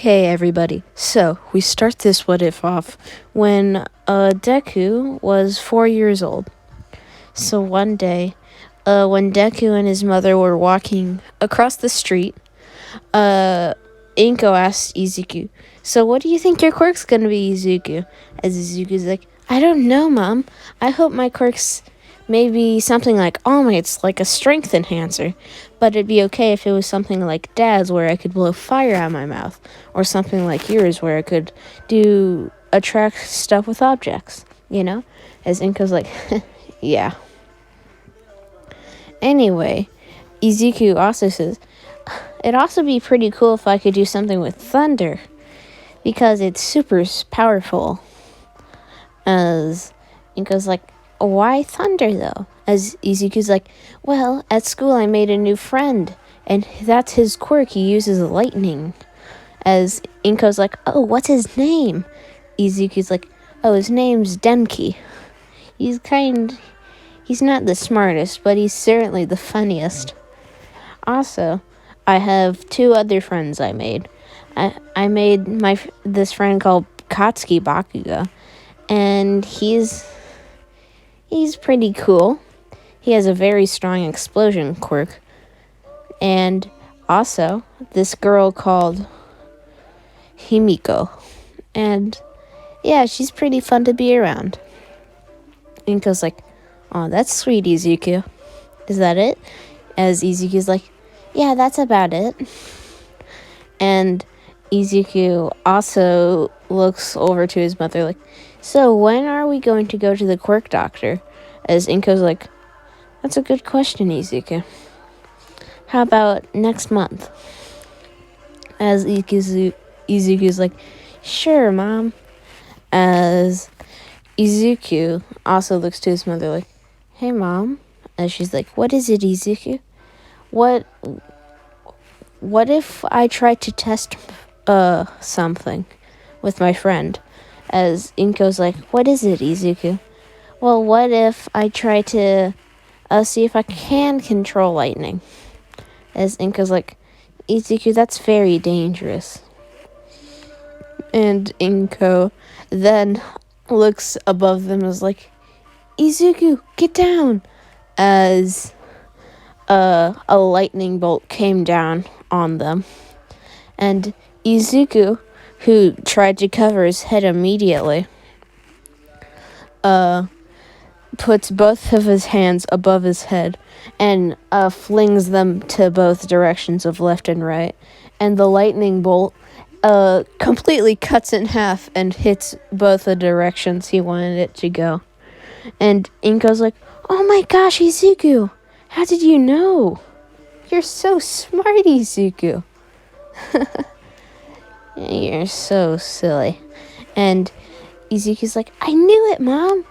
Okay, everybody. So, we start this what if off when Deku was 4 years old. So, one day, when Deku and his mother were walking across the street, Inko asked Izuku, "So, what do you think your quirk's gonna be, Izuku?" As Izuku's like, "I don't know, Mom. I hope my quirk's maybe something like All Might's, like a strength enhancer. But it'd be okay if it was something like Dad's, where I could blow fire out my mouth. Or something like yours, where I could attract stuff with objects, you know?" As Inko's like, "Yeah." Anyway, Izuku also says, "It'd also be pretty cool if I could do something with thunder, because it's super powerful." As Inko's like, "Why thunder, though?" As Izuku's like, "Well, at school I made a new friend, and that's his quirk. He uses lightning." As Inko's like, "Oh, what's his name?" Izuku's like, "Oh, his name's Denki. He's not the smartest, but he's certainly the funniest. Also, I have 2 other friends I made. I made this friend called Katsuki Bakugo, and he's pretty cool. He has a very strong explosion quirk. And also, this girl called Himiko. And yeah, she's pretty fun to be around." Inko's like, "Oh, that's sweet, Izuku. Is that it?" As Izuku's like, "Yeah, that's about it." And Izuku also looks over to his mother like, "So when are we going to go to the quirk doctor?" As Inko's like, "That's a good question, Izuku. How about next month?" As Izuku's like, "Sure, Mom." As Izuku also looks to his mother like, "Hey, Mom." As she's like, "What is it, Izuku? What if I try to test something with my friend?" As Inko's like, "What is it, Izuku?" "Well, what if I try to see if I can control lightning?" As Inko's like, "Izuku, that's very dangerous." And Inko then looks above them and is like, "Izuku, get down!" As a lightning bolt came down on them. And Izuku, who tried to cover his head immediately, puts both of his hands above his head and flings them to both directions of left and right. And the lightning bolt completely cuts in half and hits both the directions he wanted it to go. And Inko's like, "Oh my gosh, Izuku! How did you know? You're so smart, Izuku." "You're so silly." And Izuku's like, "I knew it, Mom.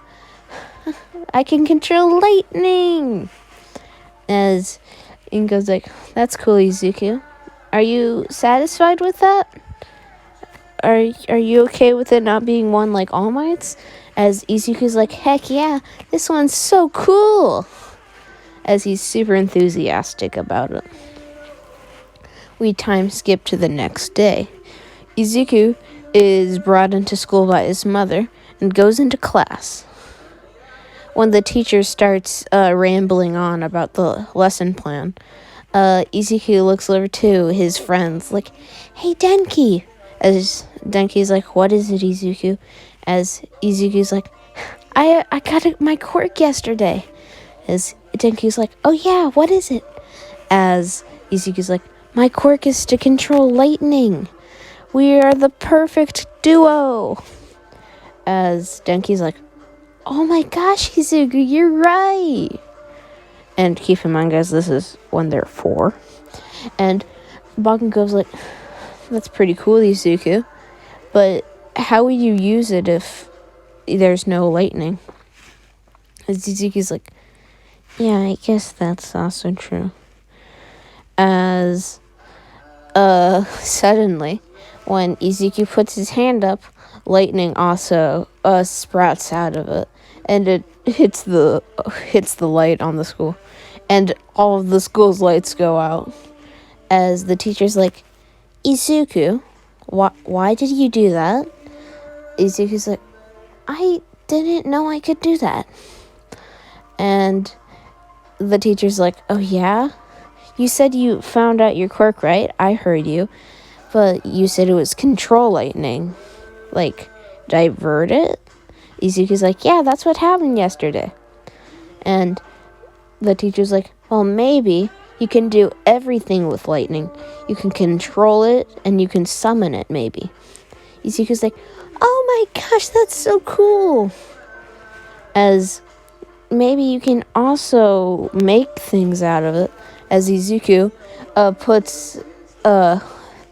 I can control lightning." As Inko's like, "That's cool, Izuku. Are you satisfied with that? Are you okay with it not being one like All Might's?" As Izuku's like, "Heck yeah, this one's so cool." As he's super enthusiastic about it. We time skip to the next day. Izuku is brought into school by his mother and goes into class. When the teacher starts rambling on about the lesson plan, Izuku looks over to his friends like, "Hey, Denki." As Denki's like, "What is it, Izuku?" As Izuku's like, I got my quirk yesterday." As Denki's like, "Oh yeah, what is it?" As Izuku's like, "My quirk is to control lightning. We are the perfect duo." As Denki's like, "Oh my gosh, Izuku, you're right." And keep in mind, guys, this is when they're 4. And Bakugo's like, "That's pretty cool, Izuku. But how would you use it if there's no lightning?" As Izuku's like, "Yeah, I guess that's also true." As suddenly, when Izuku puts his hand up, lightning also sprouts out of it, and it hits the light on the school, and all of the school's lights go out. As the teacher's like, "Izuku, Why did you do that? Izuku's like, I didn't know I could do that. And the teacher's like, oh yeah? You said you found out your quirk, right? I heard you. But you said it was control lightning. Like, divert it? Izuku's like, yeah, that's what happened yesterday. And the teacher's like, well, maybe you can do everything with lightning. You can control it, and you can summon it, maybe. Izuku's like, oh my gosh, that's so cool. As maybe you can also make things out of it. As Izuku puts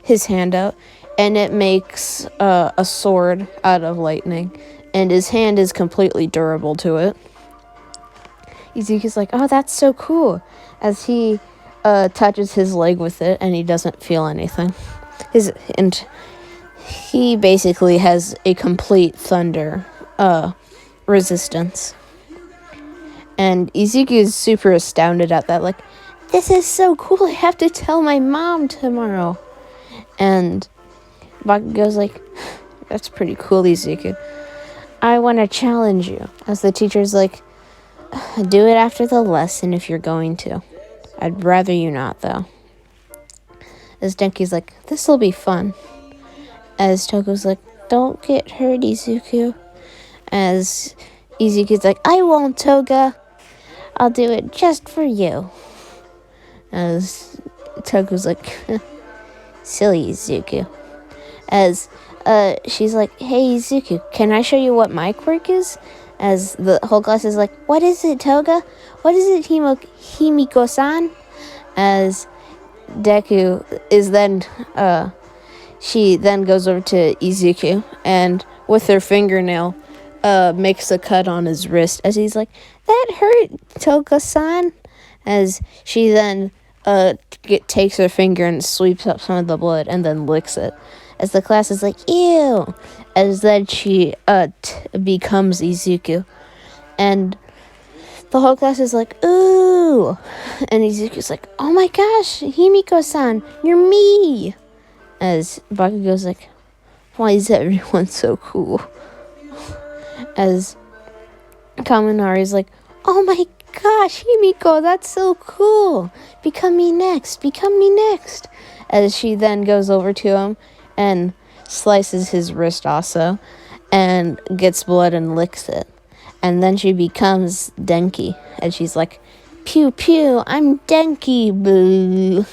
his hand out, and it makes a sword out of lightning. And his hand is completely durable to it. Izuku's like, oh, that's so cool. As he touches his leg with it, and he doesn't feel anything. And he basically has a complete thunder resistance. And Izuku is super astounded at that. Like, this is so cool. I have to tell my mom tomorrow. And Bakugo's like, that's pretty cool, Izuku. I want to challenge you. As the teacher's like, do it after the lesson if you're going to. I'd rather you not, though. As Denki's like, this'll be fun. As Togo's like, don't get hurt, Izuku. As Izuku's like, I won't, Toga. I'll do it just for you. As Togo's like, silly Izuku. As she's like, hey Izuku, can I show you what my quirk is? As the whole class is like, what is it, Toga? What is it, Himiko-san? As Deku is then, she then goes over to Izuku and with her fingernail makes a cut on his wrist. As he's like, that hurt, Toga-san. As she then takes her finger and sweeps up some of the blood and then licks it. As the class is like, ew. As then she becomes Izuku. And the whole class is like, ooh. And Izuku's like, oh my gosh, Himiko-san, you're me. As Bakugo's like, why is everyone so cool? As Kaminari's like, oh my gosh, Himiko, that's so cool. Become me next. As she then goes over to him and slices his wrist also and gets blood and licks it. And then she becomes Denki. And she's like, pew pew, I'm Denki, boo.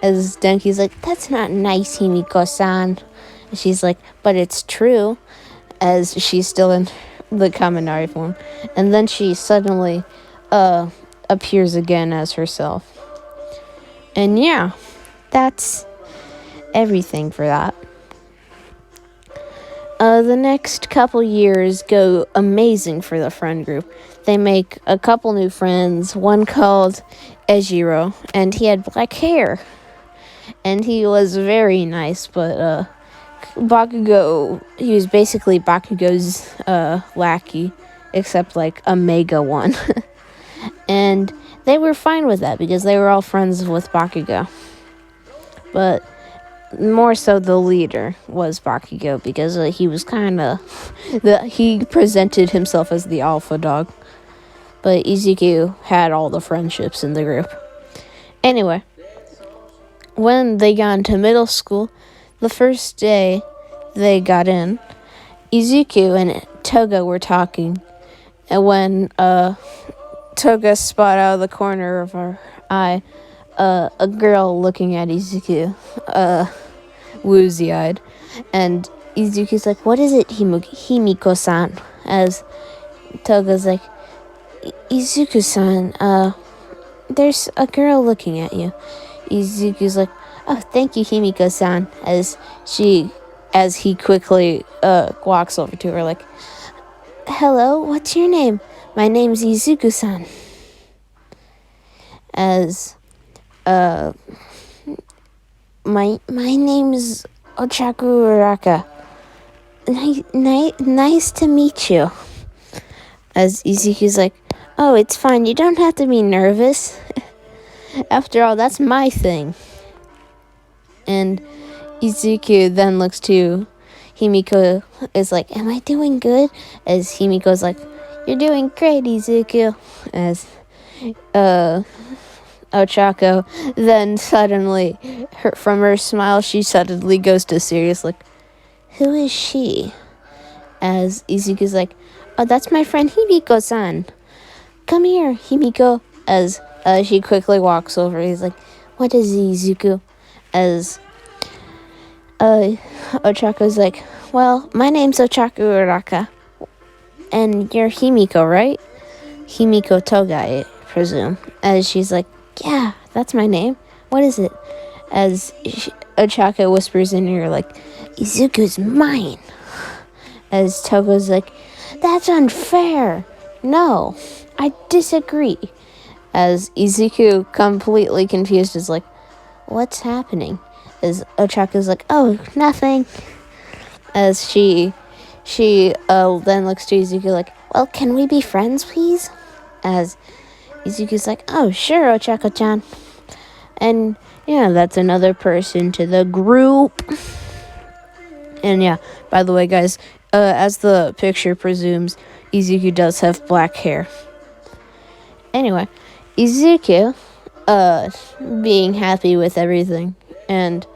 As Denki's like, that's not nice, Himiko-san. And she's like, but it's true. As she's still in the Kaminari form. And then she suddenly appears again as herself. And yeah, that's everything for that. The next couple years go amazing for the friend group. They make a couple new friends, one called Ejiro, and he had black hair. And he was very nice, but Bakugo, he was basically Bakugo's lackey, except like a mega one. And they were fine with that because they were all friends with Bakugo. But more so the leader was Bakugo because he was kind of... he presented himself as the alpha dog. But Izuku had all the friendships in the group. Anyway, when they got into middle school, the first day they got in, Izuku and Toga were talking. And when Toga spot out of the corner of her eye a girl looking at Izuku, woozy-eyed. And Izuku's like, what is it, Himiko-san? As Toga's like, Izuku-san, there's a girl looking at you. Izuku's like, oh, thank you, Himiko-san. As he quickly walks over to her, like, hello, what's your name? My name's Izuku-san. As, my name's Ochaku Uraka. Nice to meet you. As Izuku's like, oh, it's fine, you don't have to be nervous. After all, that's my thing. And Izuku then looks to Himiko, is like, am I doing good? As Himiko's like, you're doing great, Izuku. As Ochako then suddenly, from her smile, she suddenly goes to serious, like, who is she? As Izuku's like, oh, that's my friend Himiko-san. Come here, Himiko. As she quickly walks over, he's like, what is Izuku? As Ochako's like, well, my name's Ochaku Uraka. And you're Himiko, right? Himiko Toga, I presume. As she's like, yeah, that's my name. What is it? As Ochako whispers in her, like, Izuku's mine. As Toga's like, that's unfair. No, I disagree. As Izuku, completely confused, is like, what's happening? As Ochako's like, oh, nothing. As she then looks to Izuku like, well, can we be friends, please? As Izuku's like, oh, sure, Ochako-chan. And, yeah, that's another person to the group. And, yeah, by the way, guys, as the picture presumes, Izuku does have black hair. Anyway, Izuku, being happy with everything, and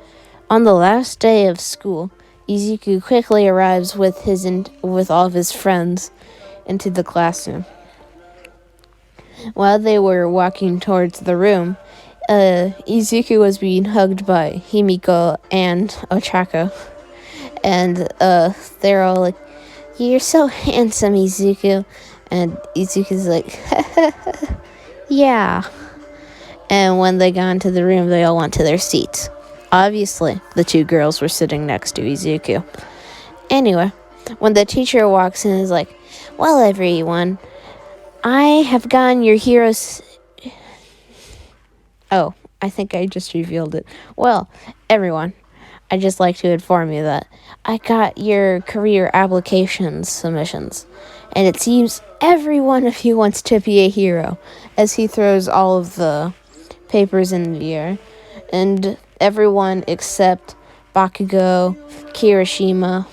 on the last day of school, Izuku quickly arrives with all of his friends into the classroom. While they were walking towards the room, Izuku was being hugged by Himiko and Ochako. And they're all like, you're so handsome, Izuku. And Izuku's like, yeah. And when they got into the room, they all went to their seats. Obviously, the two girls were sitting next to Izuku. Anyway, when the teacher walks in and is like, well, everyone, I have gotten your heroes... Oh, I think I just revealed it. Well, everyone, I'd just like to inform you that I got your career application submissions. And it seems every one of you wants to be a hero, as he throws all of the papers in the air. And everyone except Bakugo, Kirishima,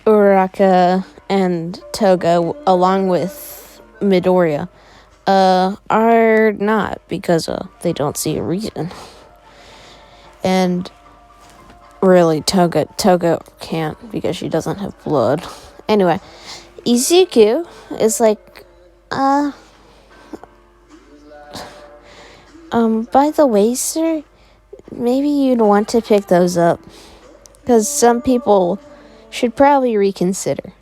Uraka, and Toga, along with Midoriya, are not, because they don't see a reason. And really, Toga can't, because she doesn't have blood. Anyway, Izuku is like, by the way, sir, maybe you'd want to pick those up, because some people should probably reconsider.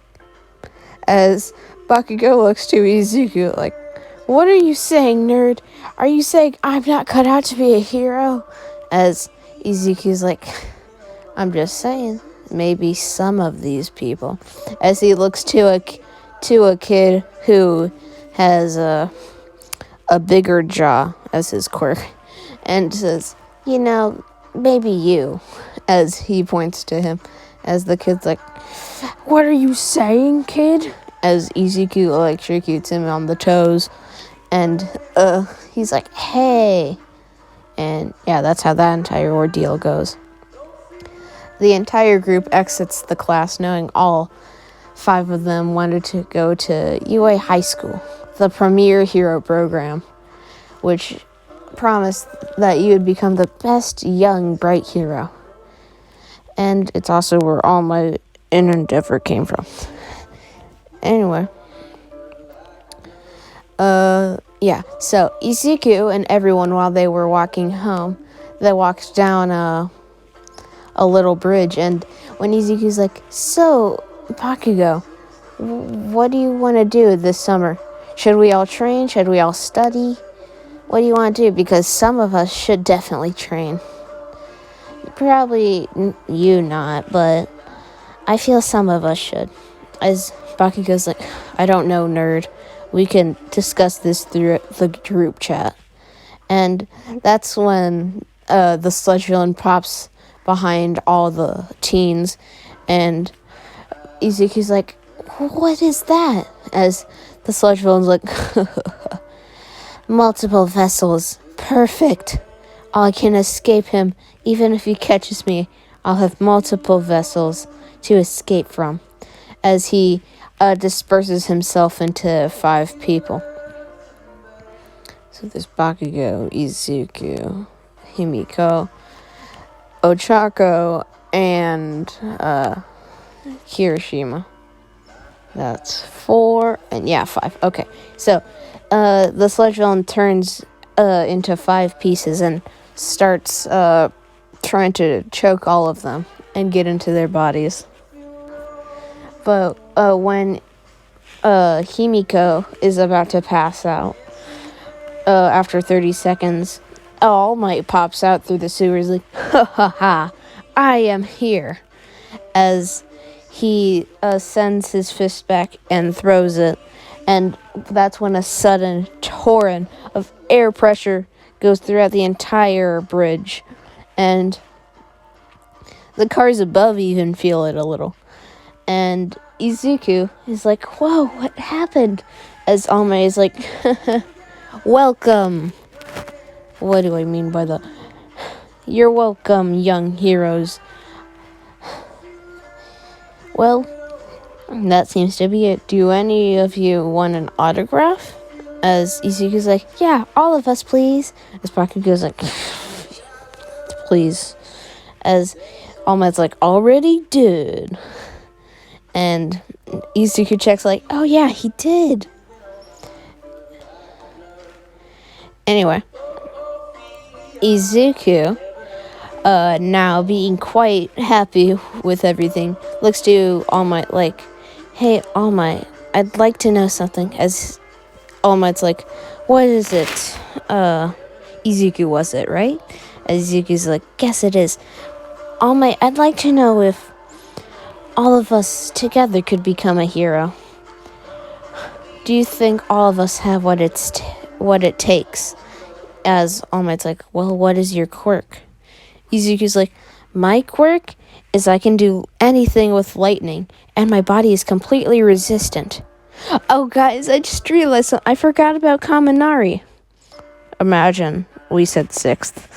As Bakugo looks to Izuku like, what are you saying, nerd? Are you saying I'm not cut out to be a hero? As Izuku's like, I'm just saying, maybe some of these people. As he looks to a kid who has a bigger jaw as his quirk, and says, you know, maybe you, as he points to him. As the kid's like, what are you saying, kid? As Izuku electrocutes him on the toes. And he's like, hey. And yeah, that's how that entire ordeal goes. The entire group exits the class knowing all 5 of them wanted to go to UA High School, the premier hero program, which promised that you would become the best young bright hero. And it's also where all my inner endeavor came from. Anyway. Yeah. So, Izuku and everyone, while they were walking home, they walked down a little bridge. And when Izuku's like, so, Bakugo, what do you want to do this summer? Should we all train? Should we all study? What do you want to do? Because some of us should definitely train. Probably you not, but I feel some of us should. As Bakugo's like, I don't know, nerd. We can discuss this through the group chat. And that's when the sludge villain pops behind all the teens. And Izuku's like, what is that? As the sludge villain's like, multiple vessels. Perfect. I can escape him Even if he catches me, I'll have multiple vessels to escape from, as he disperses himself into 5 people. So there's Bakugo, Izuku, Himiko, Ochako, and Kirishima. That's 4, and 5. Okay, so the sludge villain turns into 5 pieces and starts trying to choke all of them and get into their bodies. But when Himiko is about to pass out, after 30 seconds, All Might pops out through the sewers like, ha ha ha, I am here, as he sends his fist back and throws it, and that's when a sudden torrent of air pressure goes throughout the entire bridge, and the cars above even feel it a little. And Izuku is like, whoa, what happened? As All Might is like, welcome. What do I mean by the... You're welcome, young heroes. Well, that seems to be it. Do any of you want an autograph? As Izuku's like, yeah, all of us, please. As Bakugo's like, please. As All Might's like, already did. And Izuku checks like, oh yeah, he did. Anyway, Izuku, now being quite happy with everything, looks to All Might like, hey, All Might, I'd like to know something. As All Might's like, what is it? Izuku was it, right? As Izuku's like, guess it is. All Might, I'd like to know if all of us together could become a hero. Do you think all of us have what it takes? As All Might's like, well, what is your quirk? Izuku's like, my quirk is I can do anything with lightning, and my body is completely resistant. Oh, guys, I just realized I forgot about Kaminari. Imagine we said 6th.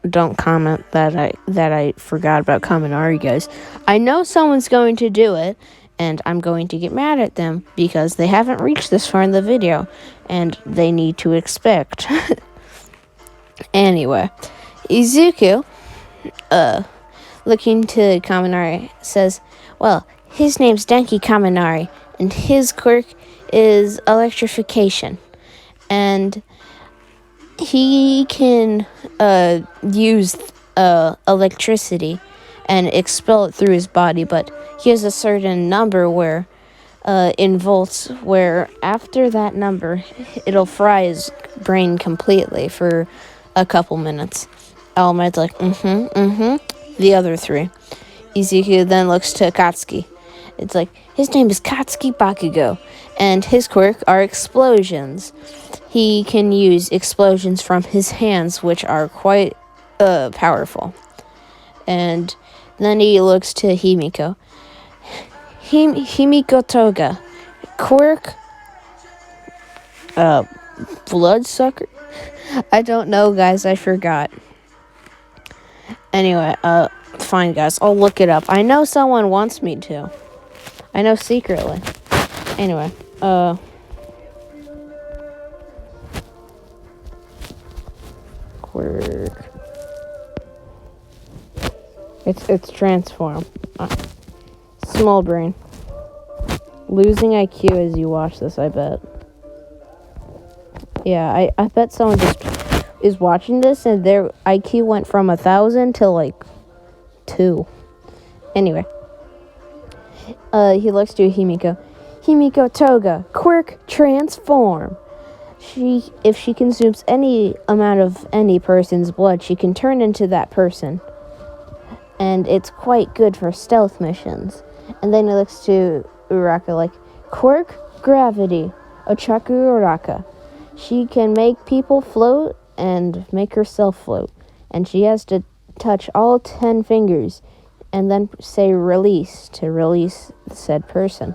Don't comment that I forgot about Kaminari, guys. I know someone's going to do it, and I'm going to get mad at them because they haven't reached this far in the video, and they need to expect. Anyway, Izuku, looking to Kaminari, says, well, his name's Denki Kaminari, and his quirk is electrification, and he can use electricity and expel it through his body, but he has a certain number where in volts, where after that number it'll fry his brain completely for a couple minutes. All Might's like, the other 3. Izuku then looks to Katsuki. It's like, his name is Katsuki Bakugo, and his quirk are explosions. He can use explosions from his hands, which are quite powerful. And then he looks to Himiko. Himiko Toga. Quirk? Bloodsucker? I don't know, guys. I forgot. Anyway, fine, guys. I'll look it up. I know someone wants me to. I know secretly. Anyway, Quirk. It's transform. Small brain. Losing IQ as you watch this, I bet. Yeah, I bet someone just is watching this and their IQ went from 1,000 to like 2. Anyway. He looks to Himiko. Himiko Toga, quirk transform. If she consumes any amount of any person's blood, she can turn into that person. And it's quite good for stealth missions. And then he looks to Uraka like, quirk gravity, Ochaku Uraka. She can make people float and make herself float. And she has to touch all 10 fingers and then say release to release said person.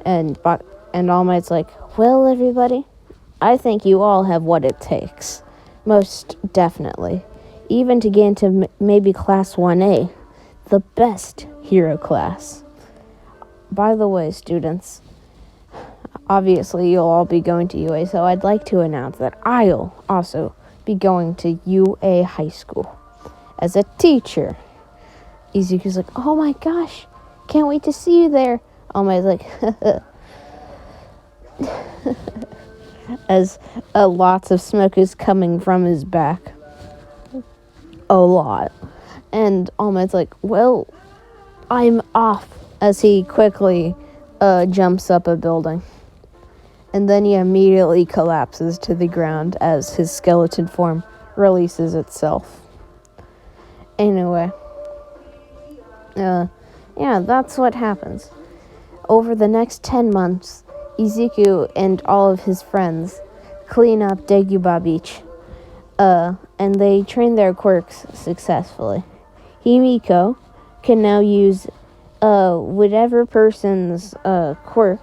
And All Might's like, well, everybody, I think you all have what it takes. Most definitely. Even to get into maybe Class 1A, the best hero class. By the way, students, obviously you'll all be going to UA, so I'd like to announce that I'll also be going to UA High School as a teacher. Izuku's like, oh my gosh, can't wait to see you there. Almai's like, as lots of smoke is coming from his back. A lot. And Almai's like, well, I'm off, as he quickly jumps up a building. And then he immediately collapses to the ground as his skeleton form releases itself. Anyway. Yeah, that's what happens. Over the next 10 months, Izuku and all of his friends clean up Dagobah Beach. And they train their quirks successfully. Himiko can now use whatever person's quirk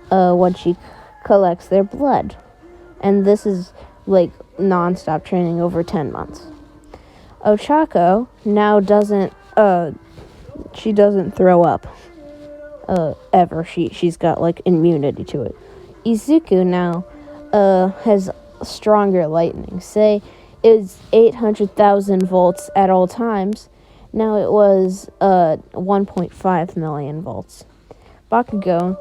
when she collects their blood. And this is like non-stop training over 10 months. Ochako now doesn't she doesn't throw up ever. She's got like immunity to it. Izuku now has stronger lightning. Say is 800,000 volts at all times. Now it was 1.5 million volts. Bakugo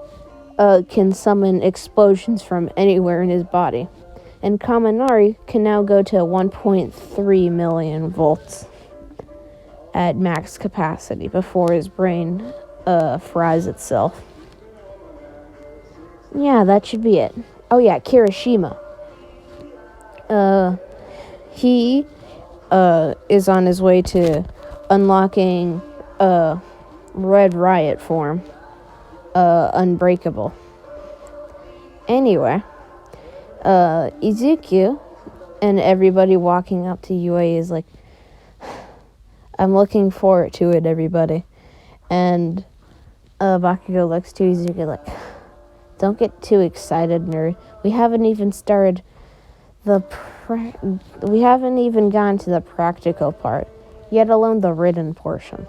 can summon explosions from anywhere in his body. And Kaminari can now go to 1.3 million volts at max capacity before his brain fries itself. Yeah, that should be it. Oh yeah, Kirishima. He is on his way to unlocking Red Riot form, Unbreakable. Anyway, Izuku and everybody walking up to UA is like, I'm looking forward to it, everybody. And Bakugo looks to Izuku like, don't get too excited, nerd. We haven't even started we haven't even gone to the practical part, yet alone the written portion.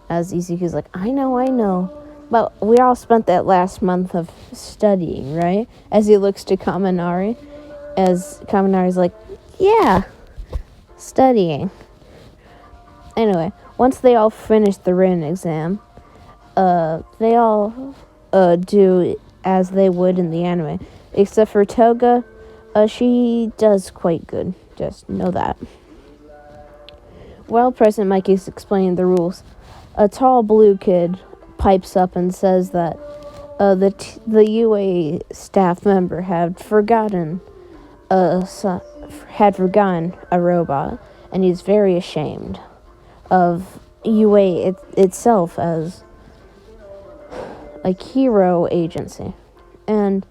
As Izuku's like, I know. But we all spent that last month of studying, right? As he looks to Kaminari. As Kaminari's like, yeah, studying. Anyway, once they all finish the written exam, they all do as they would in the anime. Except for Toga, she does quite good. Just know that. While President Mike is explaining the rules, a tall blue kid pipes up and says that the UA staff member had forgotten a robot, and he's very ashamed of UA itself as a hero agency. And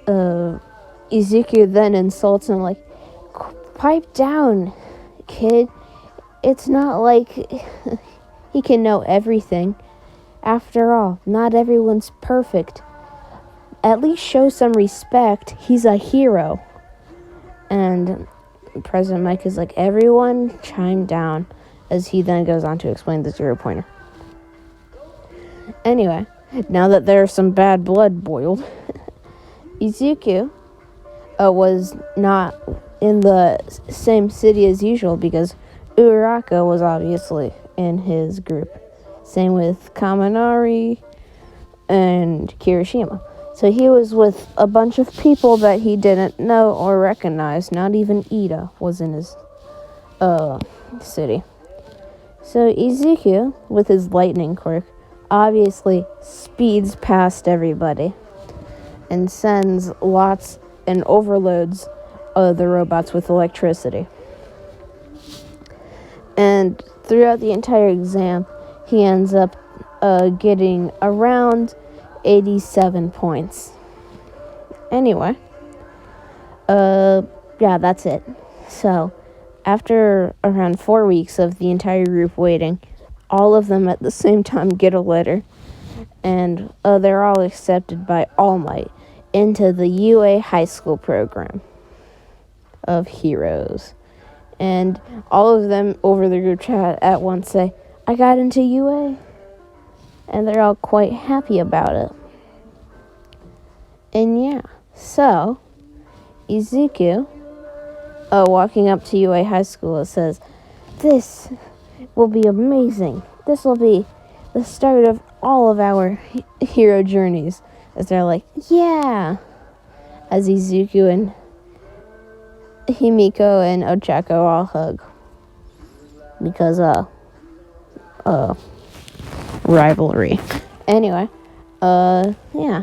Izuku then insults him like, pipe down, kid. It's not like he can know everything. After all, not everyone's perfect. At least show some respect. He's a hero. And President Mike is like, everyone chime down, as he then goes on to explain the 0-pointer. Anyway, now that there's some bad blood boiled, Izuku was not in the same city as usual because Uraraka was obviously in his group. Same with Kaminari and Kirishima. So he was with a bunch of people that he didn't know or recognize. Not even Ida was in his city. So Izuku, with his lightning quirk, obviously speeds past everybody and sends lots and overloads the robots with electricity. And throughout the entire exam, he ends up getting around 87 points. Anyway, yeah, that's it. So, after around 4 weeks of the entire group waiting, all of them at the same time get a letter, and they're all accepted by All Might into the UA High School program. of heroes. And all of them over the group chat at once say, I got into UA. And they're all quite happy about it. And yeah, so Izuku, walking up to UA High School, says, this will be amazing. This will be the start of all of our hero journeys. As they're like, yeah. As Izuku and Himiko and Ochako all hug. Because, rivalry. Anyway, yeah.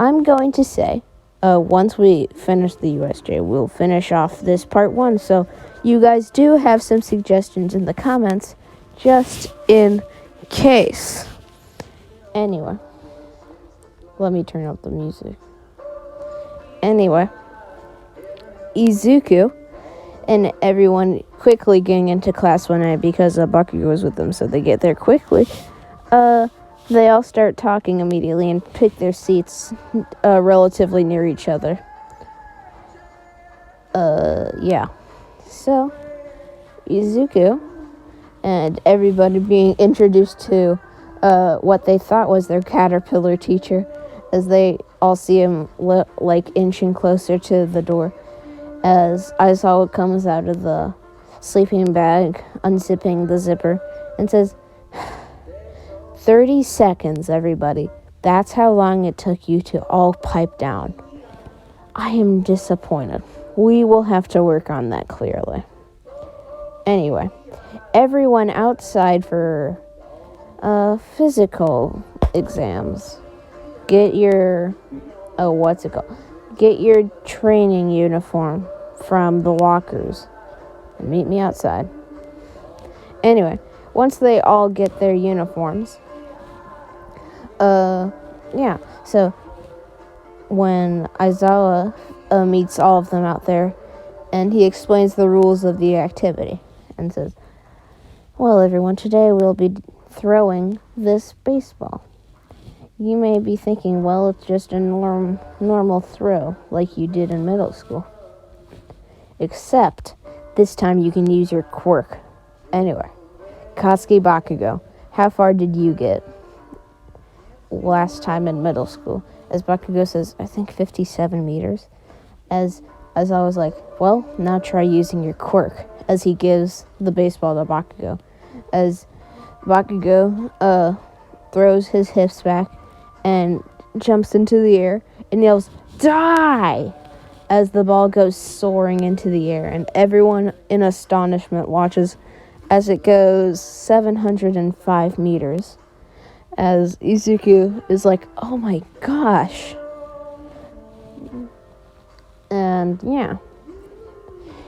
I'm going to say, once we finish the USJ, we'll finish off this part 1. So you guys do have some suggestions in the comments, just in case. Anyway, let me turn up the music. Anyway, Izuku and everyone quickly getting into class one night because Bakugo was with them, so they get there quickly. They all start talking immediately and pick their seats relatively near each other. Yeah. So, Izuku and everybody being introduced to what they thought was their caterpillar teacher, as they all see him inching closer to the door, as Aizawa comes out of the sleeping bag, unzipping the zipper, and says, 30 seconds, everybody. That's how long it took you to all pipe down. I am disappointed. We will have to work on that, clearly. Anyway, everyone outside for physical exams. Get your, Get your training uniform from the lockers. And meet me outside. Anyway, once they all get their uniforms, yeah, so when Aizawa meets all of them out there, and he explains the rules of the activity, and says, well, everyone, today we'll be throwing this baseball. You may be thinking, well, it's just a normal throw, like you did in middle school. Except, this time you can use your quirk. Anyway, Katsuki Bakugo, how far did you get last time in middle school? As Bakugo says, I think 57 meters. As I was like, well, now try using your quirk, as he gives the baseball to Bakugo. As Bakugo throws his hips back and jumps into the air and yells, die! As the ball goes soaring into the air, and everyone in astonishment watches as it goes 705 meters. As Izuku is like, oh my gosh. And yeah.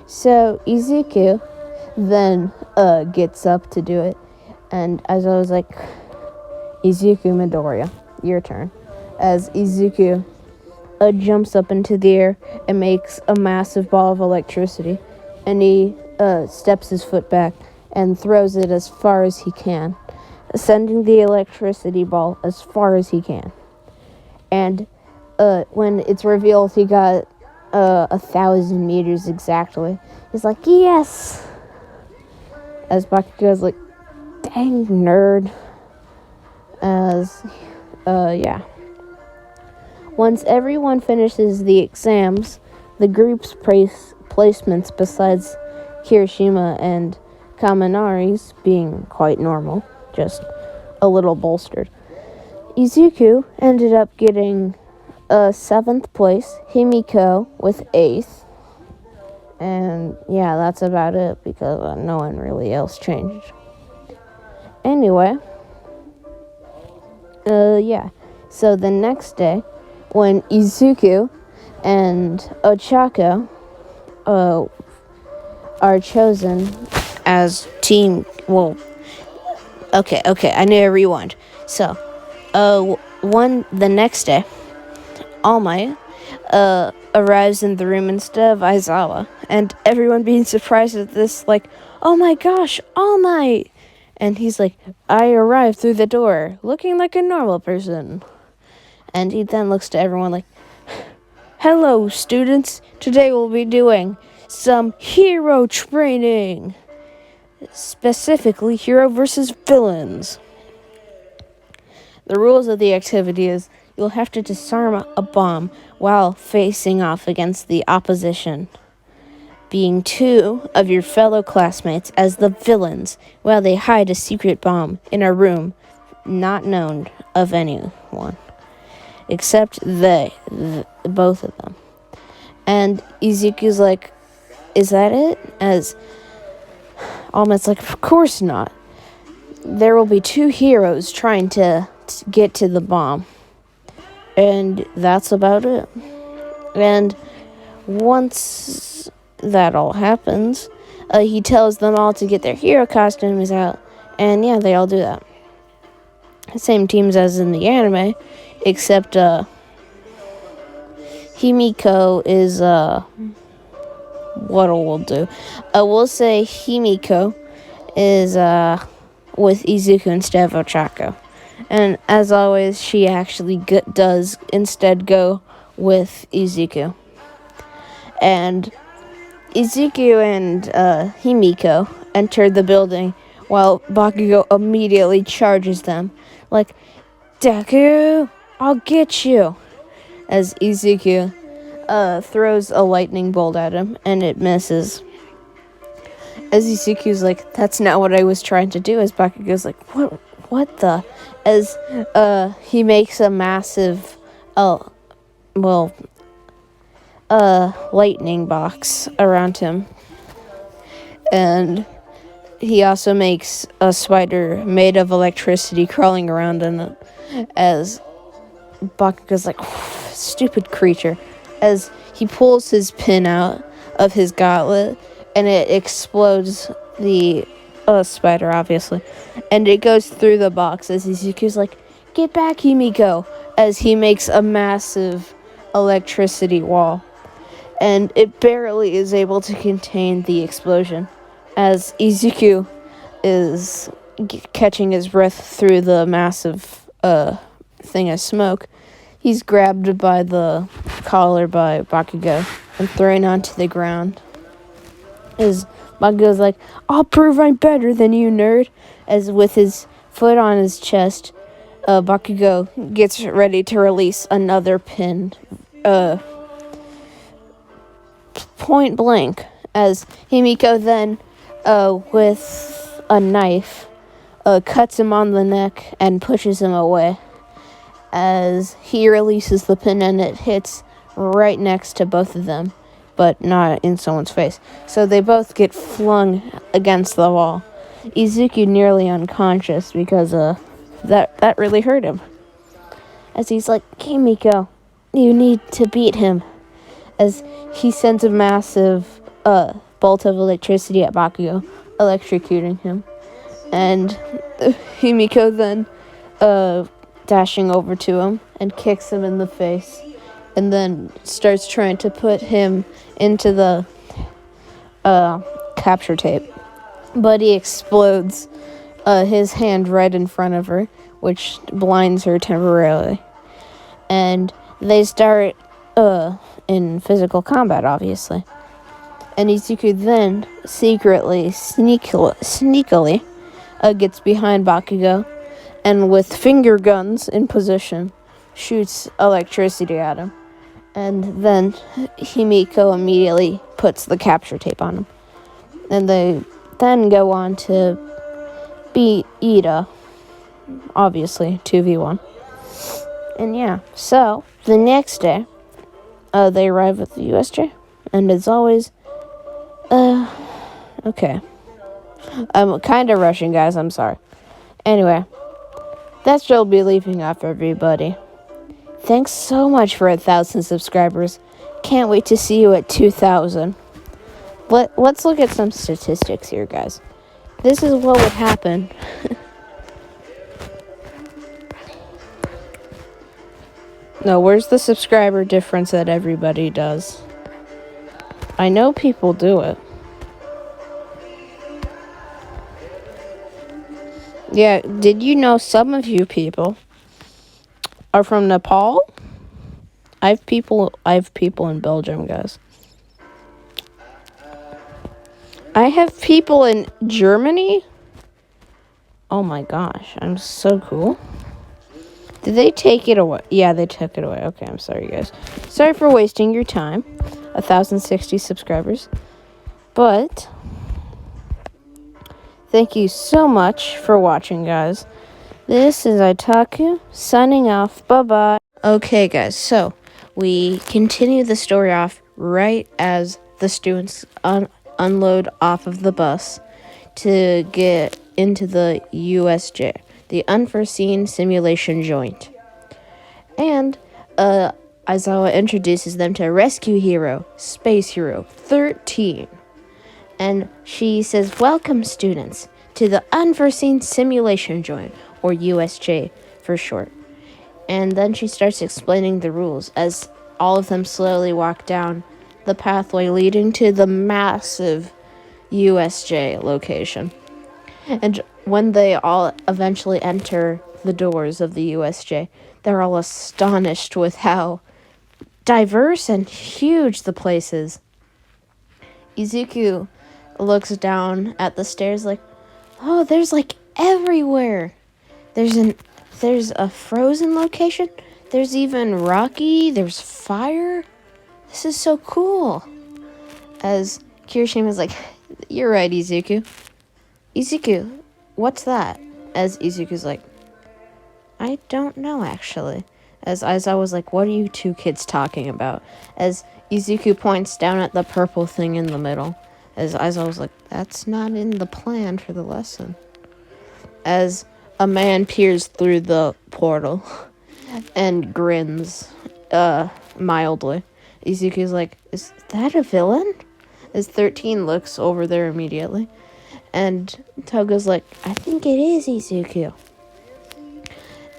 So Izuku then gets up to do it. And as I was like, Izuku Midoriya, your turn. As Izuku jumps up into the air and makes a massive ball of electricity. And he steps his foot back and throws it as far as he can, sending the electricity ball as far as he can. And when it's revealed he got 1,000 meters exactly, he's like, yes! As Bakugo's like, dang nerd. As, yeah. Once everyone finishes the exams, the group's placements, besides Kirishima and Kaminari's being quite normal, just a little bolstered, Izuku ended up getting 7th place, Himiko with 8th, and yeah, that's about it, because no one really else changed. Anyway, yeah, so the next day, when Izuku and Ochako are chosen as team, well, okay, I need to rewind. So, the next day, All Might arrives in the room instead of Aizawa, and everyone being surprised at this, like, oh my gosh, All Might! And he's like, I arrived through the door, looking like a normal person. And he then looks to everyone like, Hello, students. Today we'll be doing some hero training. Specifically, hero versus villains. The rules of the activity is you'll have to disarm a bomb while facing off against the opposition, being two of your fellow classmates as the villains while they hide a secret bomb in a room not known of anyone, except both of them. And Ezekiel's like, is that it? As Ahmed's like, of course not. There will be two heroes trying to get to the bomb. And that's about it. And once that all happens, he tells them all to get their hero costumes out. And yeah, they all do that. Same teams as in the anime, except Himiko is what we'll do. We'll say Himiko is with Izuku instead of Ochako. And as always, she actually does instead go with Izuku. And Izuku and Himiko enter the building while Bakugo immediately charges them. Like, Deku, I'll get you! As Izuku throws a lightning bolt at him, and it misses. As Izuku's like, that's not what I was trying to do, as Bakugo's like, what the? As he makes a massive, lightning box around him. And he also makes a spider made of electricity crawling around in it, as Bakugo's like, stupid creature, as he pulls his pin out of his gauntlet, and it explodes the spider, obviously, and it goes through the box, as Izuku's like, get back, Himiko, as he makes a massive electricity wall, and it barely is able to contain the explosion, as Izuku is catching his breath through the massive thing of smoke. He's grabbed by the collar by Bakugo and thrown onto the ground. As Bakugo's like, I'll prove I'm better than you, nerd. As with his foot on his chest, Bakugo gets ready to release another pin. Point blank. As Himiko then, with a knife, cuts him on the neck and pushes him away. As he releases the pin and it hits right next to both of them, but not in someone's face. So they both get flung against the wall. Izuku nearly unconscious because that really hurt him. As he's like, Himiko, you need to beat him. As he sends a massive bolt of electricity at Bakugo, electrocuting him. And Himiko then dashing over to him and kicks him in the face, and then starts trying to put him into the capture tape. But he explodes his hand right in front of her, which blinds her temporarily. And they start in physical combat, obviously. And Izuku then secretly, sneakily gets behind Bakugo, and with finger guns in position, shoots electricity at him. And then Himiko immediately puts the capture tape on him. And they then go on to beat Ida, obviously, 2v1. And yeah, so the next day, they arrive at the USJ, and as always, okay. I'm kind of rushing, guys, I'm sorry. Anyway, that's where I'll be leaving off, everybody. Thanks so much for 1,000 subscribers. Can't wait to see you at 2,000. Let's look at some statistics here, guys. This is what would happen. No, where's the subscriber difference that everybody does? I know people do it. Yeah, did you know some of you people are from Nepal? I have people in Belgium, guys. I have people in Germany. Oh my gosh, I'm so cool. Did they take it away? Yeah, they took it away. Okay, I'm sorry, guys. Sorry for wasting your time. 1,060 subscribers. But thank you so much for watching, guys. This is Itaku signing off. Bye-bye. Okay, guys, so we continue the story off right as the students unload off of the bus to get into the USJ, the Unforeseen Simulation Joint. And Aizawa introduces them to Rescue Hero, Space Hero 13. And she says, "Welcome, students, to the Unforeseen Simulation Joint, or USJ for short." And then she starts explaining the rules as all of them slowly walk down the pathway leading to the massive USJ location. And when they all eventually enter the doors of the USJ, they're all astonished with how diverse and huge the place is. Izuku looks down at the stairs like, oh, there's like everywhere. There's a frozen location. There's even rocky. There's fire. This is so cool. As Kirishima's like, you're right, Izuku. Izuku, what's that? As Izuku's like, I don't know, actually. As Aizawa was like, what are you two kids talking about? As Izuku points down at the purple thing in the middle. As Aizawa was like, that's not in the plan for the lesson. As a man peers through the portal and grins mildly. Izuku's like, is that a villain? As 13 looks over there immediately. And Toga's like, I think it is Izuku.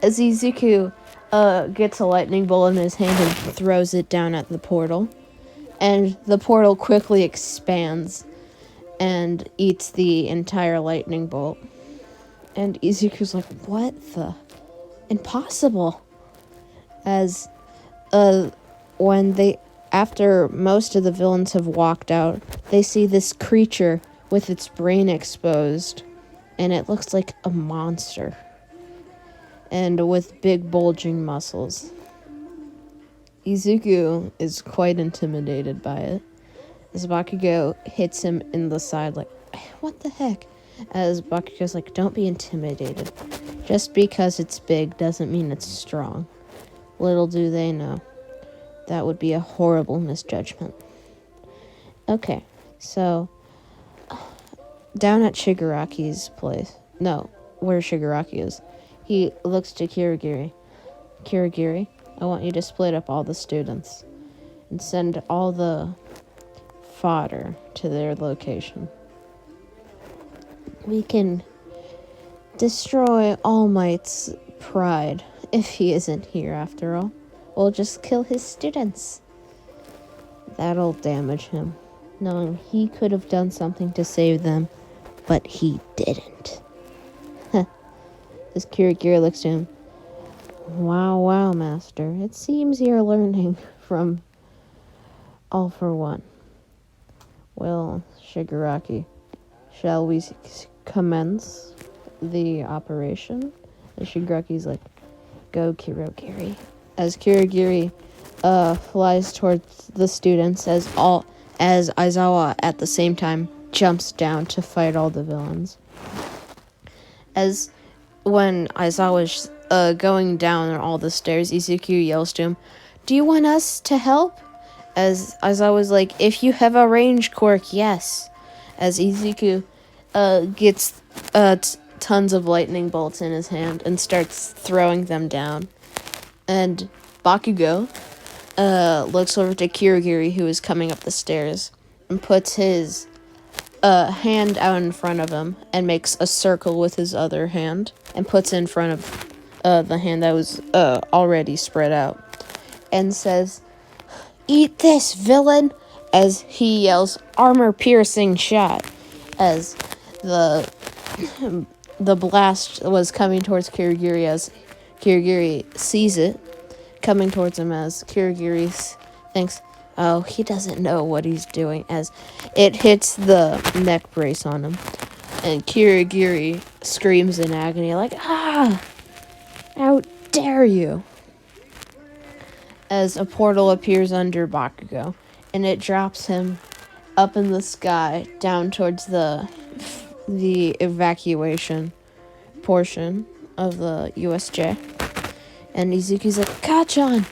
As Izuku gets a lightning bolt in his hand and throws it down at the portal. And the portal quickly expands and eats the entire lightning bolt. And Izuku's like, what the? Impossible. As after most of the villains have walked out, they see this creature with its brain exposed. And it looks like a monster. And with big bulging muscles. Izuku is quite intimidated by it. As Bakugo hits him in the side like, what the heck? As Bakugo's like, don't be intimidated. Just because it's big doesn't mean it's strong. Little do they know. That would be a horrible misjudgment. Okay, so down at Shigaraki's place. No, where Shigaraki is. He looks to Kirigiri. Kirigiri, I want you to split up all the students and send all the fodder to their location. We can destroy All Might's pride if he isn't here after all. We'll just kill his students. That'll damage him, knowing he could have done something to save them, but he didn't. As Kirigiri looks to him, wow, master. It seems you're learning from All for One. Well, Shigaraki, shall we commence the operation? As Shigaraki's like, go, Kirigiri. As Kirigiri flies towards the students as Aizawa at the same time jumps down to fight all the villains. As when Aizawa's going down all the stairs, Izuku yells to him, do you want us to help? As Aizawa's like, if you have a range quirk, yes. As Izuku gets tons of lightning bolts in his hand and starts throwing them down. And Bakugo looks over to Kirigiri, who is coming up the stairs, and puts his hand out in front of him and makes a circle with his other hand and puts it in front of the hand that was already spread out and says, eat this, villain, as he yells, armor-piercing shot, as the blast was coming towards Kirigiri. As Kirigiri sees it, coming towards him as Kirigiri thinks, oh, he doesn't know what he's doing, as it hits the neck brace on him. And Kirigiri screams in agony, like, ah! How dare you! As a portal appears under Bakugo, and it drops him up in the sky, down towards the evacuation portion of the USJ. And Izuku's like, Kachan!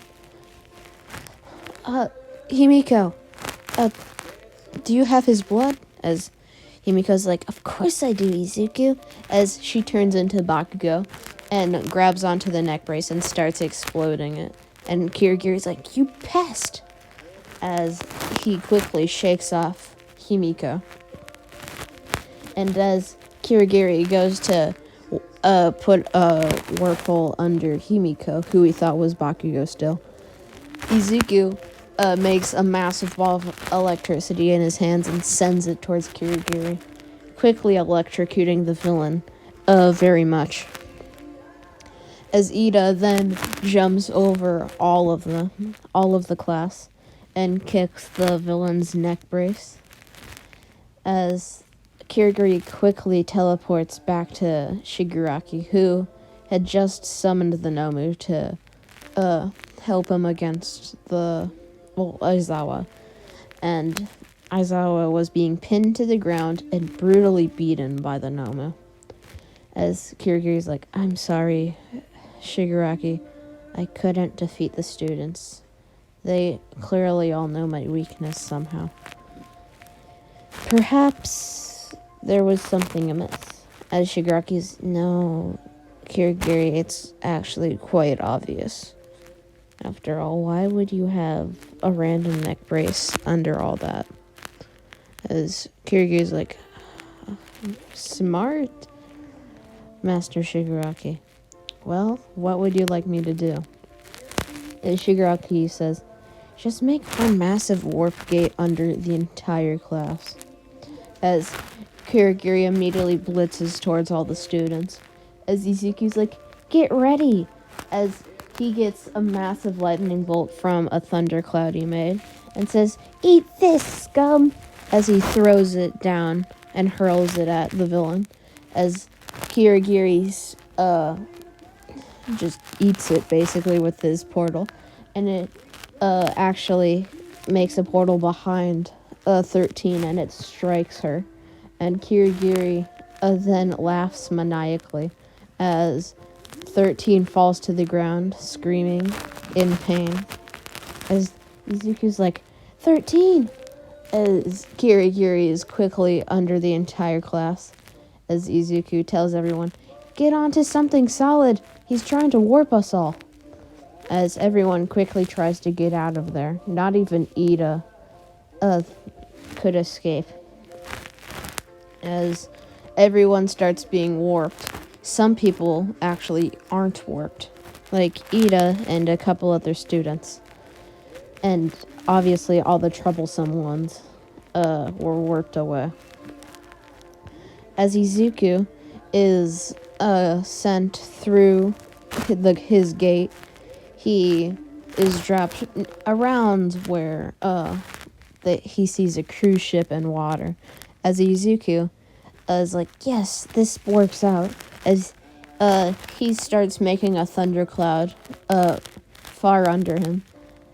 Himiko, do you have his blood? As Himiko's like, of course I do, Izuku. As she turns into Bakugo and grabs onto the neck brace and starts exploding it. And Kirigiri's like, you pest! As he quickly shakes off Himiko. And as Kirigiri goes to put a warp hole under Himiko, who he thought was Bakugo still, Izuku makes a massive ball of electricity in his hands and sends it towards Kirigiri, quickly electrocuting the villain very much. As Ida then jumps over all of the class and kicks the villain's neck brace, as Kirigiri quickly teleports back to Shigaraki, who had just summoned the Nomu to help him against Aizawa. And Aizawa was being pinned to the ground and brutally beaten by the Nomu. As Kirigiri's like, I'm sorry, Shigaraki, I couldn't defeat the students. They clearly all know my weakness somehow. Perhaps there was something amiss. As Shigaraki's, no, Kirigiri, it's actually quite obvious. After all, why would you have a random neck brace under all that? As Kirigiri's like, smart, Master Shigaraki. Well, what would you like me to do? And Shigaraki says, just make one massive warp gate under the entire class. As Kirigiri immediately blitzes towards all the students. As Izuku's like, get ready! As he gets a massive lightning bolt from a thundercloud he made and says, eat this, scum! As he throws it down and hurls it at the villain. As Kirigiri's just eats it basically with his portal, and it actually makes a portal behind 13 and it strikes her, and Kirigiri then laughs maniacally as 13 falls to the ground screaming in pain. As Izuku's like, 13! As Kirigiri is quickly under the entire class, as Izuku tells everyone, get onto something solid, he's trying to warp us all. As everyone quickly tries to get out of there, not even Ida could escape. As everyone starts being warped, some people actually aren't warped, like Ida and a couple other students. And obviously all the troublesome ones were warped away. As Izuku is sent through his gate, he is dropped around where he sees a cruise ship and water. As Izuku is like, yes, this works out. As he starts making a thundercloud far under him.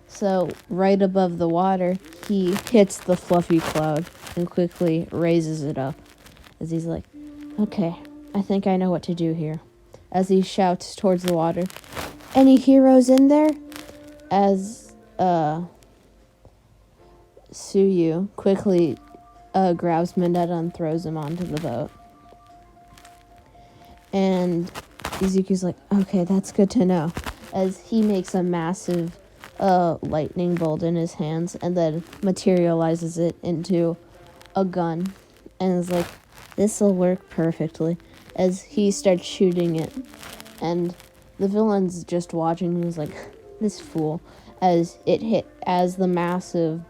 So right above the water, he hits the fluffy cloud and quickly raises it up. As he's like, okay, I think I know what to do here. As he shouts towards the water, any heroes in there? As Suyu quickly grabs Mineta and throws him onto the boat. And Izuku's like, okay, that's good to know. As he makes a massive lightning bolt in his hands and then materializes it into a gun. And is like, this'll work perfectly. As he starts shooting it. And the villain's just watching and is like, this fool. As the massive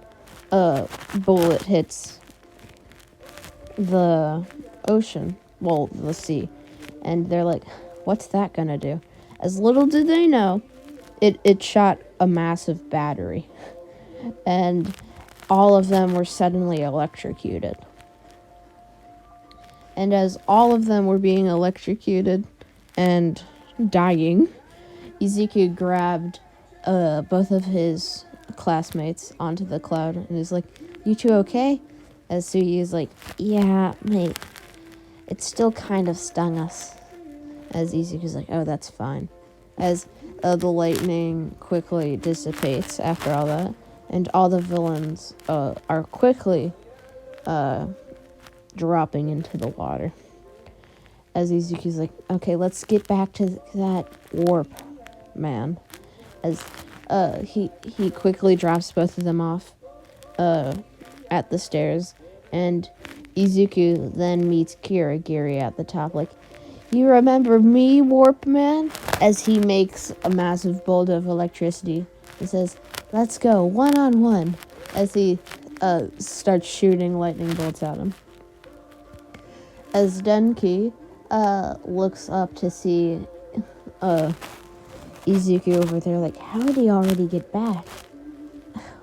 bullet hits the ocean. Well, the sea. And they're like, what's that gonna do? As little did they know, it shot a massive battery, and all of them were suddenly electrocuted. And as all of them were being electrocuted and dying, Ezekiel grabbed both of his classmates onto the cloud and is like, "You two okay?" As Suyi is like, "Yeah, mate. It still kind of stung us." As Ezekiel's like, "Oh, that's fine." As the lightning quickly dissipates after all that, and all the villains are quickly dropping into the water. As Izuki's like, "Okay, let's get back to that warp, man." As he quickly drops both of them off at the stairs, and Izuku then meets Kirigiri at the top, like, "You remember me, Warp Man?" As he makes a massive bolt of electricity and says, "Let's go, 1-on-1," as he starts shooting lightning bolts at him. As Denki looks up to see Izuku over there, like, how did he already get back?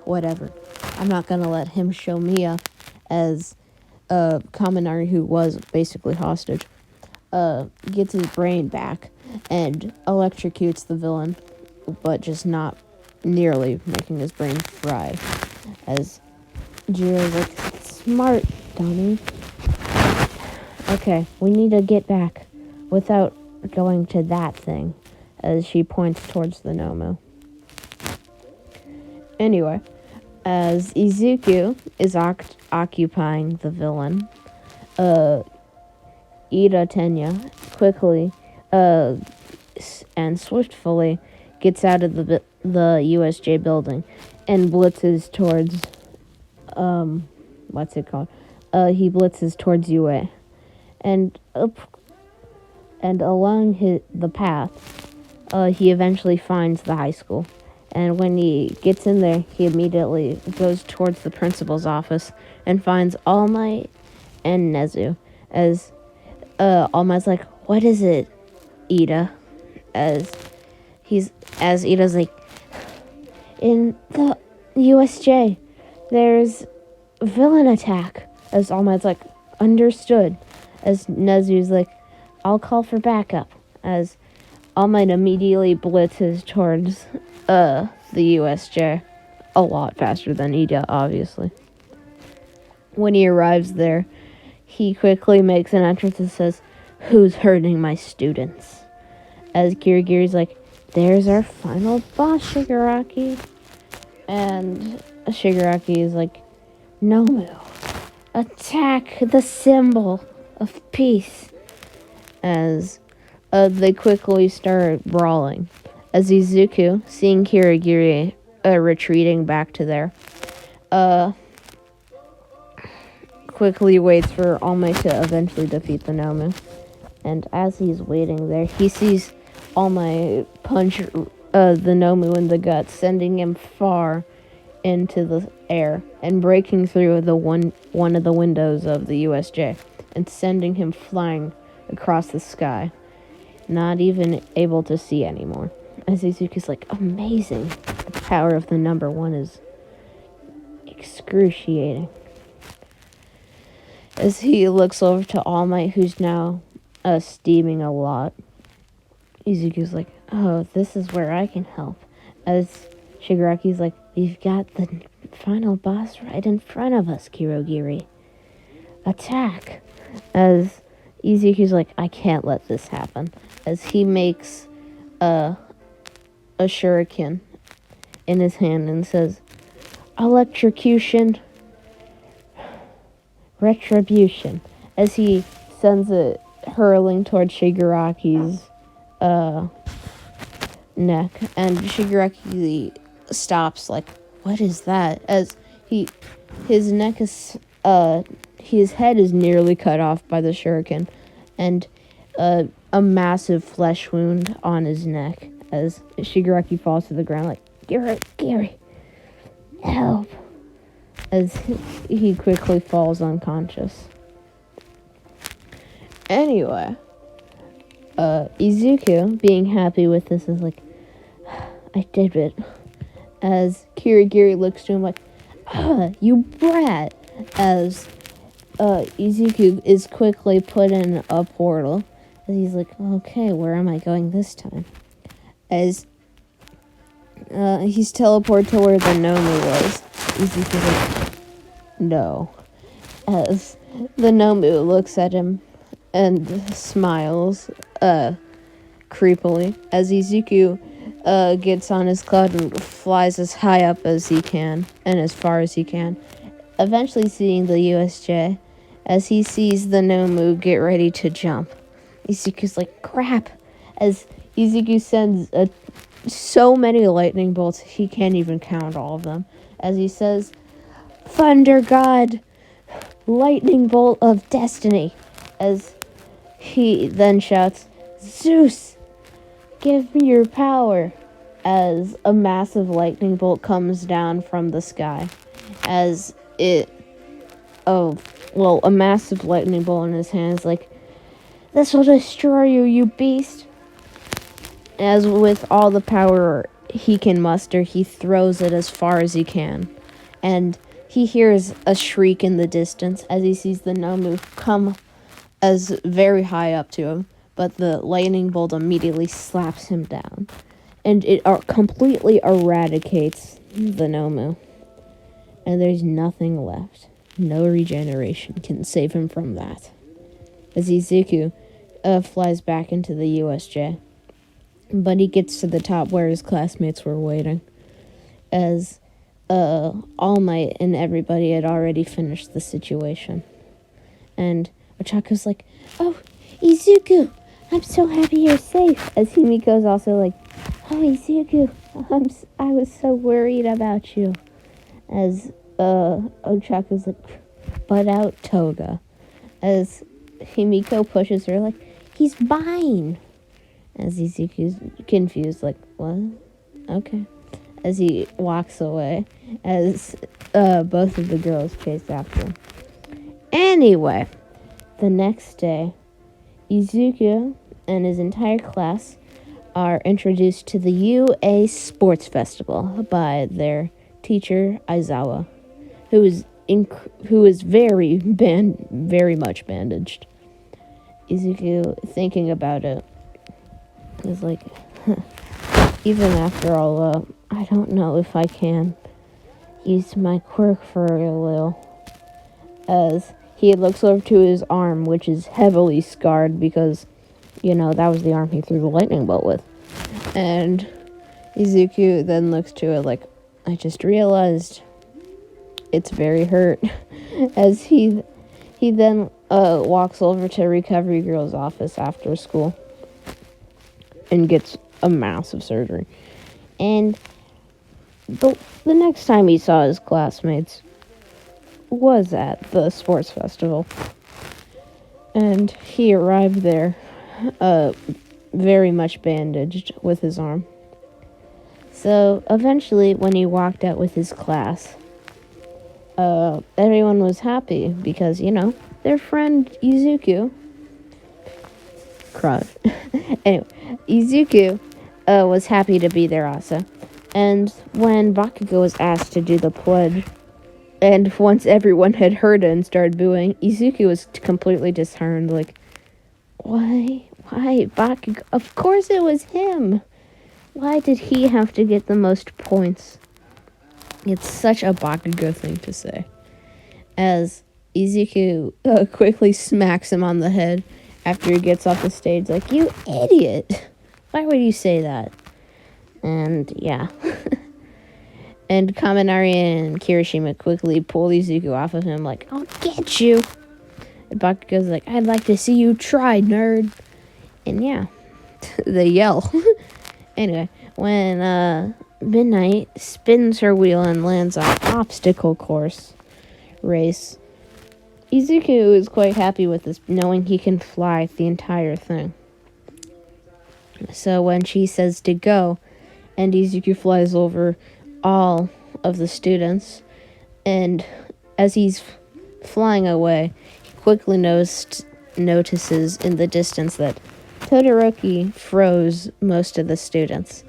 Whatever. I'm not gonna let him show me up. As Kaminari, who was basically hostage, gets his brain back and electrocutes the villain, but just not nearly making his brain fry. As Jiro's like, "Smart, dummy. Okay, we need to get back without going to that thing," as she points towards the Nomu. Anyway, as Izuku is occupying the villain, Ida Tenya quickly and swiftly gets out of the USJ building and blitzes towards what's it called? He blitzes towards UA, and along the path, he eventually finds the high school. And when he gets in there, he immediately goes towards the principal's office and finds All Might and Nezu. As All Might's like, "What is it, Ida?" As Ida's like, "In the USJ, there's a villain attack." As All Might's like, "Understood." As Nezu's like, "I'll call for backup." As All Might immediately blitzes towards the USJ, a lot faster than Ida, obviously. When he arrives there, he quickly makes an entrance and says, "Who's hurting my students?" As Kirigiri's like, "There's our final boss, Shigaraki." And Shigaraki is like, "Nomu, attack the symbol of peace." As they quickly start brawling. As Izuku, seeing Kirigiri retreating back to there, quickly waits for All Might to eventually defeat the Nomu. And as he's waiting there, he sees All Might punch the Nomu in the gut, sending him far into the air and breaking through one of the windows of the USJ and sending him flying across the sky, not even able to see anymore. As Izuku's like, "Amazing. The power of the number one is excruciating." As he looks over to All Might, who's now steaming a lot, Izuku's like, "Oh, this is where I can help." As Shigaraki's like, "We've got the final boss right in front of us, Kirigiri. Attack." As Izuku's like, "I can't let this happen." As he makes a shuriken in his hand and says, "Electrocution, retribution." As he sends it hurling towards Shigaraki's neck, and Shigaraki stops like, "What is that?" As his neck is his head is nearly cut off by the shuriken, and a massive flesh wound on his neck. As Shigaraki falls to the ground like, "Gary, help!" As he quickly falls unconscious. Anyway, Izuku, being happy with this, is like, I did it. As Kirigiri looks to him like, you brat. As Izuku is quickly put in a portal. As he's like, okay, where am I going this time? As he's teleported to where the Nomu was. Izuku's like, no. As the Nomu looks at him and smiles creepily. As Izuku gets on his cloud and flies as high up as he can and as far as he can, eventually seeing the USJ. As he sees the Nomu get ready to jump, Izuku's like, crap. As Izuku sends so many lightning bolts, he can't even count all of them. As he says, Thunder God, lightning bolt of destiny. As he then shouts, Zeus, give me your power. As a massive lightning bolt comes down from the sky. As a massive lightning bolt in his hands, like, this will destroy you, you beast. As with all the power he can muster, he throws it as far as he can. And he hears a shriek in the distance as he sees the Nomu come as very high up to him. But the lightning bolt immediately slaps him down. And it completely eradicates the Nomu. And there's nothing left. No regeneration can save him from that. As Izuku flies back into the USJ. But he gets to the top where his classmates were waiting. As All Might and everybody had already finished the situation. And Ochako's like, oh, Izuku, I'm so happy you're safe. As Himiko's also like, oh, Izuku, I was so worried about you. As Ochako's like, butt out Toga. As Himiko pushes her like, he's mine. As Izuku's confused, like, what? Okay. As he walks away, as both of the girls chase after him. Anyway, the next day, Izuku and his entire class are introduced to the UA Sports Festival by their teacher, Aizawa, who is very much bandaged. Izuku, thinking about it, is like, even after all, I don't know if I can use my quirk for a little. As he looks over to his arm, which is heavily scarred because, that was the arm he threw the lightning bolt with. And Izuku then looks to it like, I just realized it's very hurt. As he then walks over to Recovery Girl's office after school and gets a massive surgery. And the next time he saw his classmates was at the sports festival. And he arrived there very much bandaged with his arm. So eventually, when he walked out with his class, everyone was happy because, their friend Izuku cried. Anyway, Izuku was happy to be there also. And when Bakugo was asked to do the pledge, and once everyone had heard it and started booing, Izuku was completely disheartened, like, why Bakugo? Of course it was him. Why did he have to get the most points? It's such a Bakugo thing to say. As Izuku quickly smacks him on the head after he gets off the stage, like, you idiot! Why would you say that? And, yeah. And Kaminari and Kirishima quickly pull Izuku off of him, like, I'll get you! And Bakugo's like, I'd like to see you try, nerd! And, yeah. They yell. Anyway, when Midnight spins her wheel and lands on obstacle course race, Izuku is quite happy with this, knowing he can fly the entire thing. So when she says to go, and Izuku flies over all of the students, and as he's flying away, he quickly notices in the distance that Todoroki froze most of the students,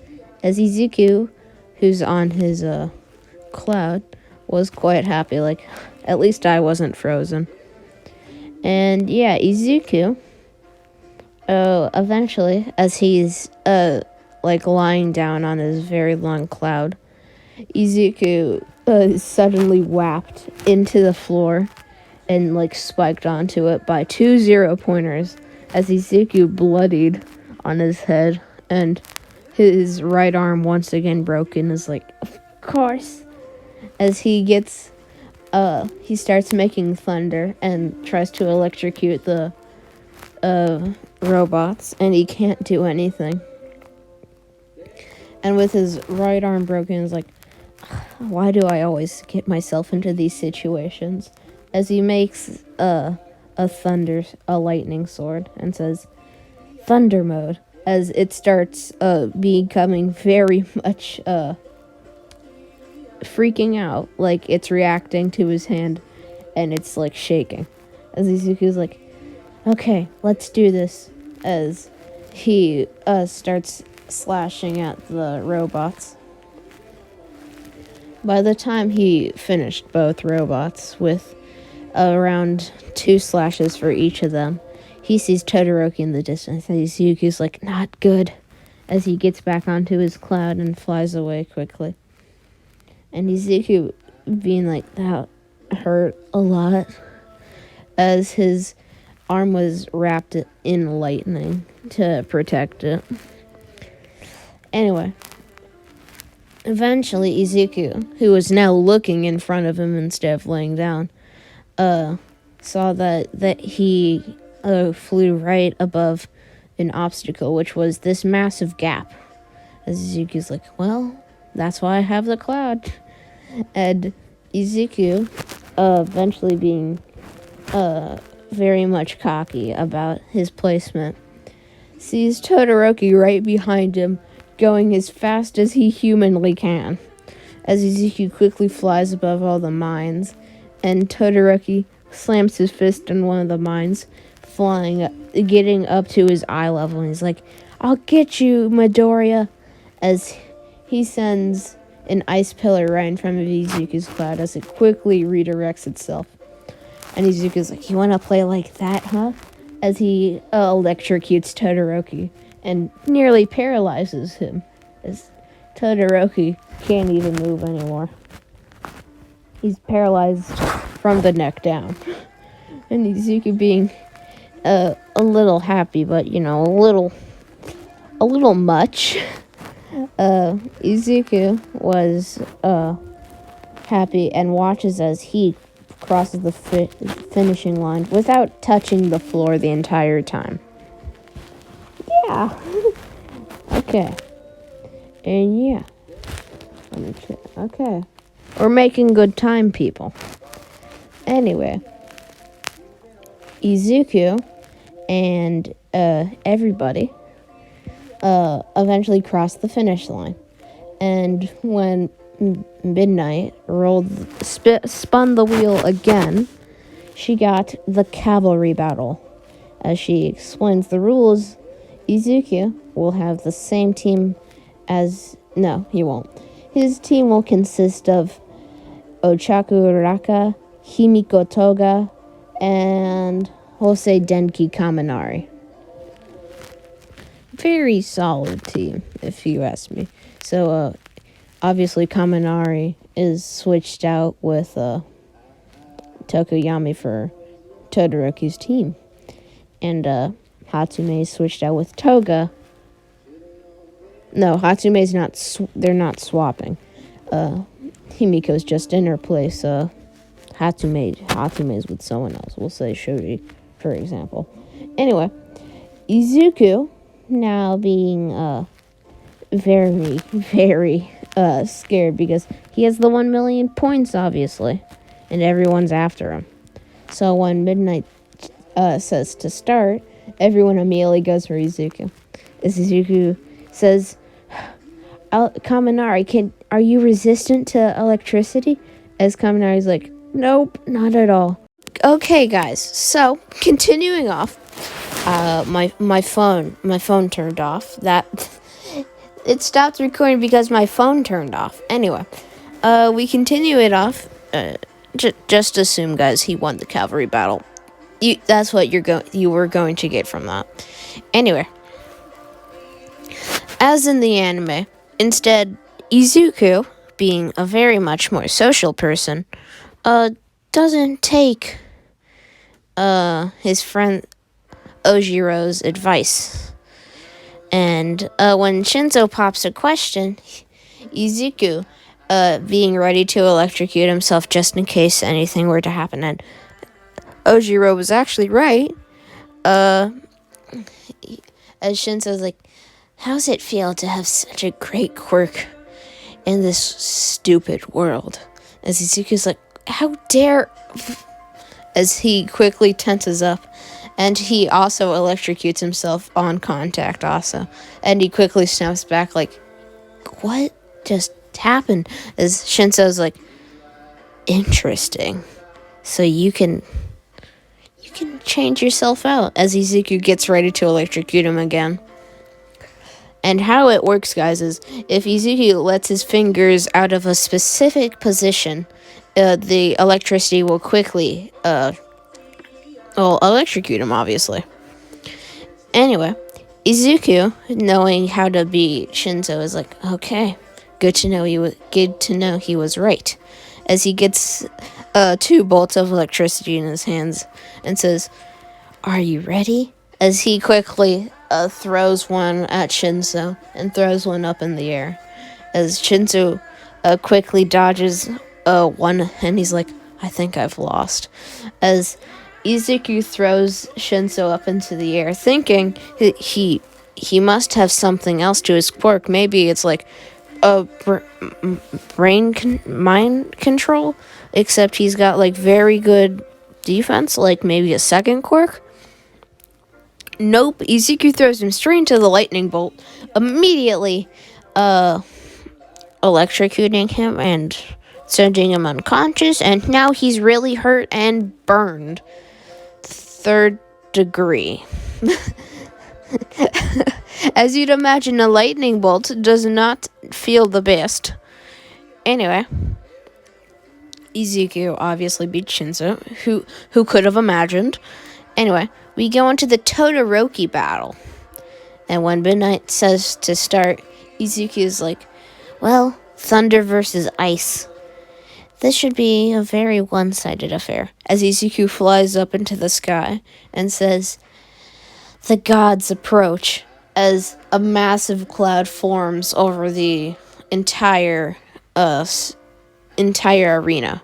as Izuku, who's on his cloud, was quite happy. Like, at least I wasn't frozen. And yeah, Izuku, eventually, as he's like lying down on his very long cloud, Izuku suddenly whapped into the floor and like spiked onto it by 2 0-pointers, as Izuku bloodied on his head and his right arm once again broken. Is like, of course, as he starts making thunder and tries to electrocute the robots, and he can't do anything. And with his right arm broken, is like, why do I always get myself into these situations? As he makes a lightning sword and says, thunder mode, as it starts becoming very much freaking out, like it's reacting to his hand and it's like shaking. As Izuku's like, okay, let's do this, as he starts slashing at the robots. By the time he finished both robots with around 2 slashes for each of them, he sees Todoroki in the distance, and Izuku's like, not good, as he gets back onto his cloud and flies away quickly. And Izuku, being like, that hurt a lot, as his arm was wrapped in lightning to protect it. Anyway, eventually Izuku, who was now looking in front of him instead of laying down, saw that he flew right above an obstacle, which was this massive gap. As Izuku's like, well, that's why I have the cloud. And Izuku, eventually being very much cocky about his placement, sees Todoroki right behind him, going as fast as he humanly can, as Izuku quickly flies above all the mines, and Todoroki slams his fist in one of the mines, getting up to his eye level, and he's like, I'll get you, Midoriya, as he sends an ice pillar right in front of Izuku's cloud as it quickly redirects itself. And Izuku's like, you want to play like that, huh? As he electrocutes Todoroki and nearly paralyzes him, as Todoroki can't even move anymore. He's paralyzed from the neck down. And Izuku, being a little happy, but a little much, Izuku was happy and watches as he crosses the finishing line without touching the floor the entire time. Yeah. Okay. And yeah. Okay. We're making good time, people. Anyway, Izuku and everybody eventually crossed the finish line. And when Midnight spun the wheel again, she got the cavalry battle. As she explains the rules, Izuku will have the same team as... No, he won't. His team will consist of Ochaku Raka, Himiko Toga, and Hosei Denki Kaminari. Very solid team, if you ask me. So, obviously Kaminari is switched out with Tokoyami for Todoroki's team. And Hatsume is switched out with Toga. No, Hatsume's not... they're not swapping. Himiko's just in her place. Hatsume's with someone else. We'll say Shoji, for example. Anyway, Izuku, now being very, very scared because he has the 1 million points, obviously, and everyone's after him. So when Midnight says to start, everyone immediately goes for Izuku. As Izuku says, Kaminari, are you resistant to electricity? As Kaminari's like, nope, not at all. Okay, guys, so continuing off, my phone turned off. it stopped recording because my phone turned off. Anyway, we continue it off. Just assume, guys, he won the cavalry battle. That's what you were going to get from that. Anyway, as in the anime, instead, Izuku, being a very much more social person, doesn't take his friend Ojiro's advice. And when Shinzo pops a question, Izuku, being ready to electrocute himself just in case anything were to happen, and Ojiro was actually right. As Shinzo's like, how's it feel to have such a great quirk in this stupid world? As Izuku's like, how dare... As he quickly tenses up, and he also electrocutes himself on contact also. And he quickly snaps back like, what just happened? As Shinzo's like, interesting. So you can change yourself out. As Izuku gets ready to electrocute him again. And how it works, guys, is if Izuku lets his fingers out of a specific position, the electricity will quickly electrocute him, obviously. Anyway, Izuku, knowing how to be Shinzo, is like, okay, good to know he was right. As he gets 2 bolts of electricity in his hands and says, are you ready? As he quickly throws one at Shinzo and throws one up in the air. As Shinzo quickly dodges one, and he's like, I think I've lost. As Izuku throws Shinzo up into the air, thinking he must have something else to his quirk. Maybe it's like a mind control, except he's got like very good defense, like maybe a second quirk. Nope, Izuku throws him straight into the lightning bolt, immediately electrocuting him and sending him unconscious, and now he's really hurt and burned. 3rd degree. As you'd imagine, a lightning bolt does not feel the best. Anyway, Izuku obviously beat Shinzo, who could have imagined. Anyway, we go into the Todoroki battle. And when Midnight says to start, Izuku is like, well, thunder versus ice. This should be a very one-sided affair, as Izuku flies up into the sky and says, the gods approach, as a massive cloud forms over the entire arena.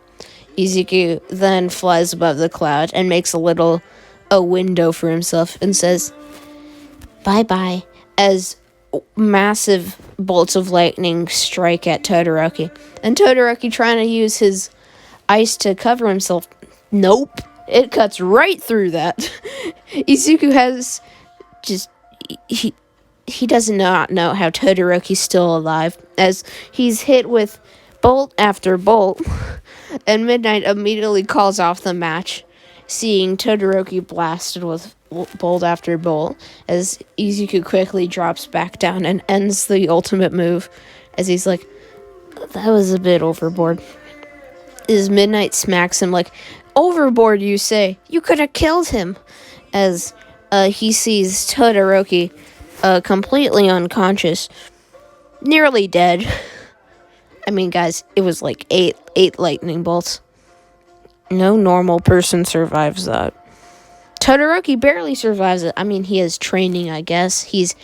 Izuku then flies above the cloud and makes a window for himself and says, bye-bye, as massive bolts of lightning strike at Todoroki. And Todoroki, trying to use his ice to cover himself, nope, it cuts right through that. Izuku has just... He does not know how Todoroki's still alive, as he's hit with bolt after bolt, and Midnight immediately calls off the match, seeing Todoroki blasted with bolt after bolt, as Izuku quickly drops back down and ends the ultimate move, as he's like, that was a bit overboard. As Midnight smacks him like, overboard, you say? You could have killed him, as he sees Todoroki completely unconscious, nearly dead. I mean, guys, it was like eight lightning bolts. No normal person survives that. Todoroki barely survives it. I mean, he has training, I guess. He's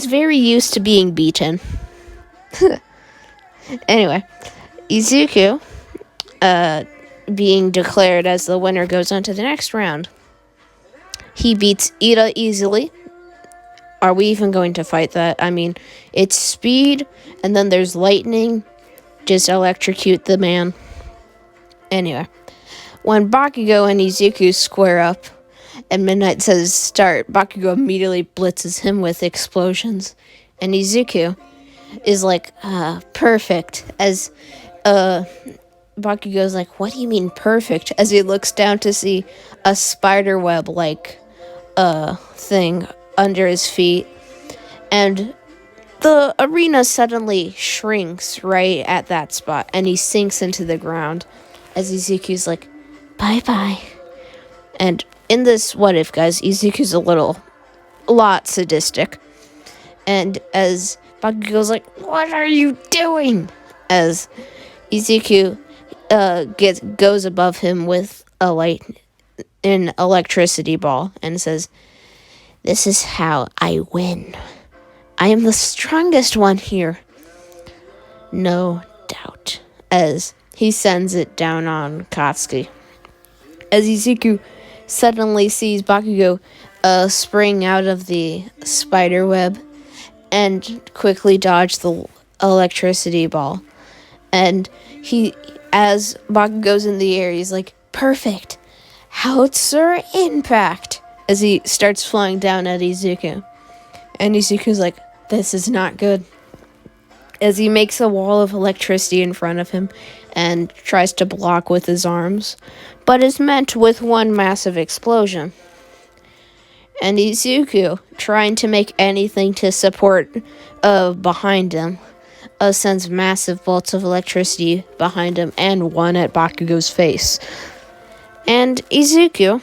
very used to being beaten. Anyway, Izuku, being declared as the winner, goes on to the next round. He beats Ida easily. Are we even going to fight that? I mean, it's speed, and then there's lightning. Just electrocute the man. Anyway, when Bakugo and Izuku square up, and Midnight says start, Bakugo immediately blitzes him with explosions. And Izuku is like, perfect. As Bakugo's like, what do you mean perfect? As he looks down to see a spider web-like thing under his feet. And the arena suddenly shrinks right at that spot, and he sinks into the ground as Izuku's like, bye-bye. And in this what if, guys, Izuku's a lot sadistic. And as Bakugo's like, what are you doing? As Izuku goes above him with an electricity ball and says, this is how I win. I am the strongest one here. No doubt. As he sends it down on Katsuki. As Izuku suddenly sees Bakugo spring out of the spider web and quickly dodge the electricity ball. And as Bakugo's in the air, he's like, perfect. Howitzer impact. As he starts flying down at Izuku. And Izuku's like, this is not good. As he makes a wall of electricity in front of him and tries to block with his arms, but is met with one massive explosion. And Izuku, trying to make anything to support behind him, sends massive bolts of electricity behind him and one at Bakugo's face. And Izuku,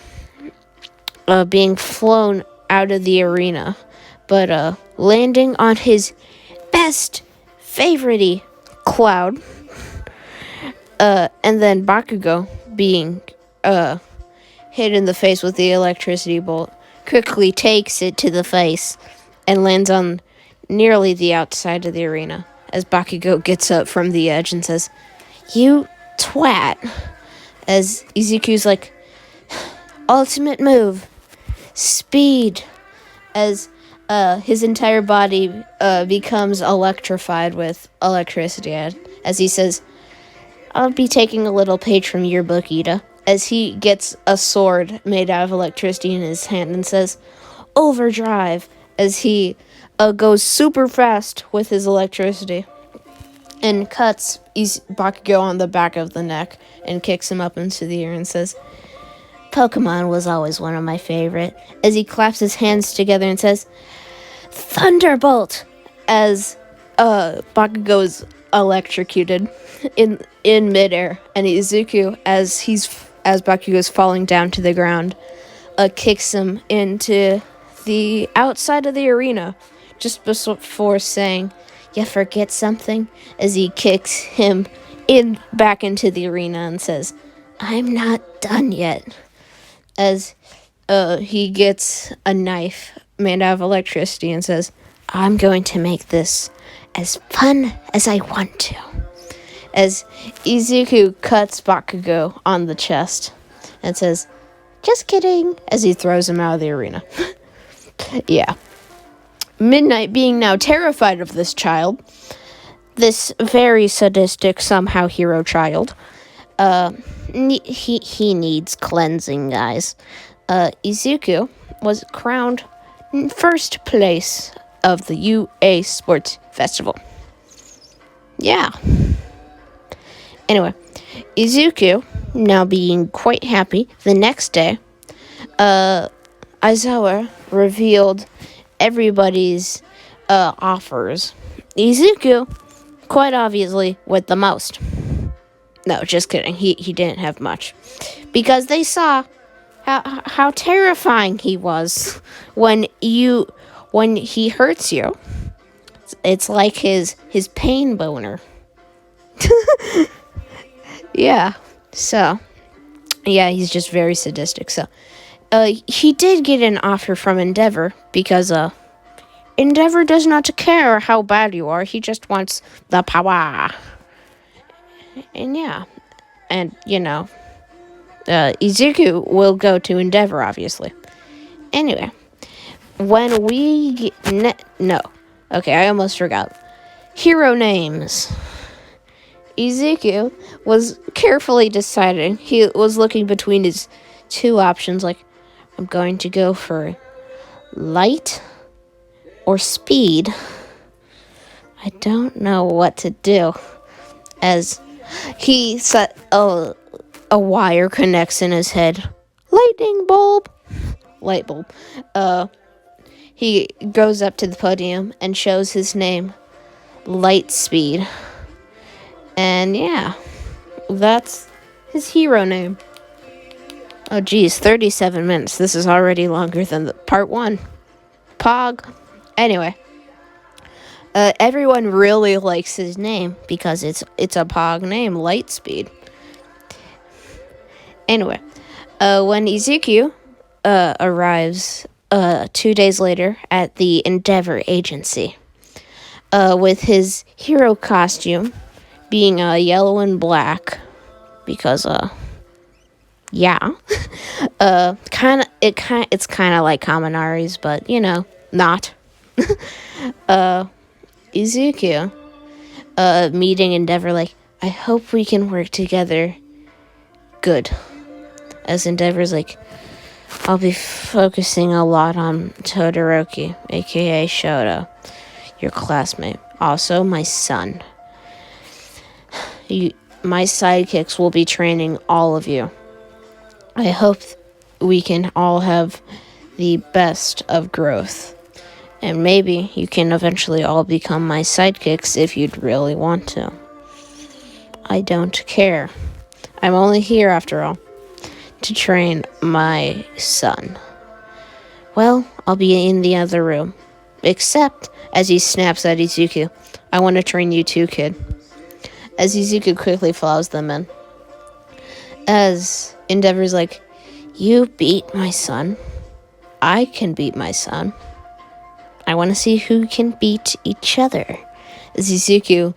being flown out of the arena, but landing on his best favorite cloud, and then Bakugo being hit in the face with the electricity bolt, quickly takes it to the face and lands on nearly the outside of the arena as Bakugo gets up from the edge and says, you twat. As Izuku's like, ultimate move, speed. As his entire body becomes electrified with electricity. As he says, I'll be taking a little page from your book, Ida. As he gets a sword made out of electricity in his hand and says, overdrive. As he goes super fast with his electricity and cuts Bakugo on the back of the neck and kicks him up into the air and says, Pokemon was always one of my favorite. As he claps his hands together and says, Thunderbolt! As Bakugo is electrocuted in midair, and Izuku, as Bakugo is falling down to the ground, kicks him into the outside of the arena, just before saying, you forget something? As he kicks him back into the arena and says, I'm not done yet. As he gets a knife made out of electricity and says, I'm going to make this as fun as I want to. As Izuku cuts Bakugo on the chest and says, just kidding, as he throws him out of the arena. Yeah. Midnight, being now terrified of this child, this very sadistic, somehow hero child, he needs cleansing, guys. Izuku was crowned first place of the UA Sports Festival. Yeah. Anyway, Izuku, now being quite happy, the next day, Aizawa revealed everybody's offers. Izuku, quite obviously, with the most. No, just kidding. He didn't have much. Because they saw how terrifying he was when he hurts you. It's like his pain boner. Yeah. So, yeah, he's just very sadistic. So, he did get an offer from Endeavor because Endeavor does not care how bad you are. He just wants the power. And yeah. And, Izuku will go to Endeavor, obviously. Anyway, when we no. Okay, I almost forgot. Hero names. Izuku was carefully deciding. He was looking between his two options, like, I'm going to go for light or speed. I don't know what to do. As he set a wire connects in his head. Lightning bulb. Light bulb. he goes up to the podium and shows his name, Lightspeed. And yeah, that's his hero name. Oh geez, 37 minutes. This is already longer than the part 1. Pog. Anyway, everyone really likes his name because it's a Pog name, Lightspeed. Anyway, when Izuku arrives 2 days later at the Endeavor Agency, with his hero costume being yellow and black, because yeah, it's kind of like Kaminari's, but not. Izuku meeting Endeavor like, I hope we can work together good. As Endeavor's like, I'll be focusing a lot on Todoroki, aka Shoto, your classmate, also my son. My sidekicks will be training all of you. I hope we can all have the best of growth. And maybe you can eventually all become my sidekicks if you'd really want to. I don't care. I'm only here, after all, to train my son. Well, I'll be in the other room. Except, as he snaps at Izuku, I want to train you too, kid. As Izuku quickly follows them in. As Endeavor's like, you beat my son. I can beat my son. I want to see who can beat each other. As Izuku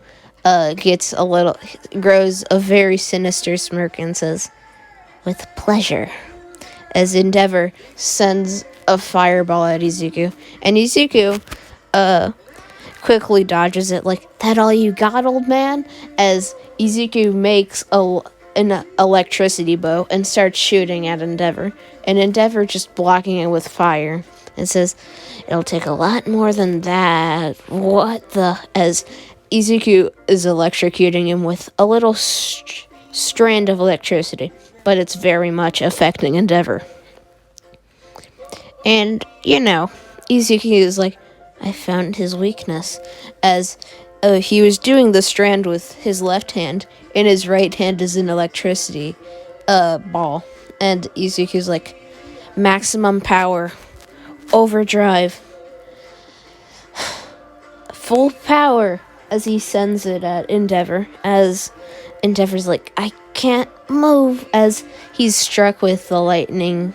grows a very sinister smirk and says, with pleasure. As Endeavor sends a fireball at Izuku. And Izuku, quickly dodges it like, that all you got, old man? As Izuku makes an electricity bow and starts shooting at Endeavor. And Endeavor just blocking it with fire. And says, it'll take a lot more than that. What the? As Izuku is electrocuting him with a little strand of electricity. But it's very much affecting Endeavor. And, Izuku is like, I found his weakness. As he was doing the strand with his left hand, and his right hand is an electricity ball. And Izuku's like, maximum power. Overdrive. Full power. As he sends it at Endeavor. As Endeavor's like, I can't move. As he's struck with the lightning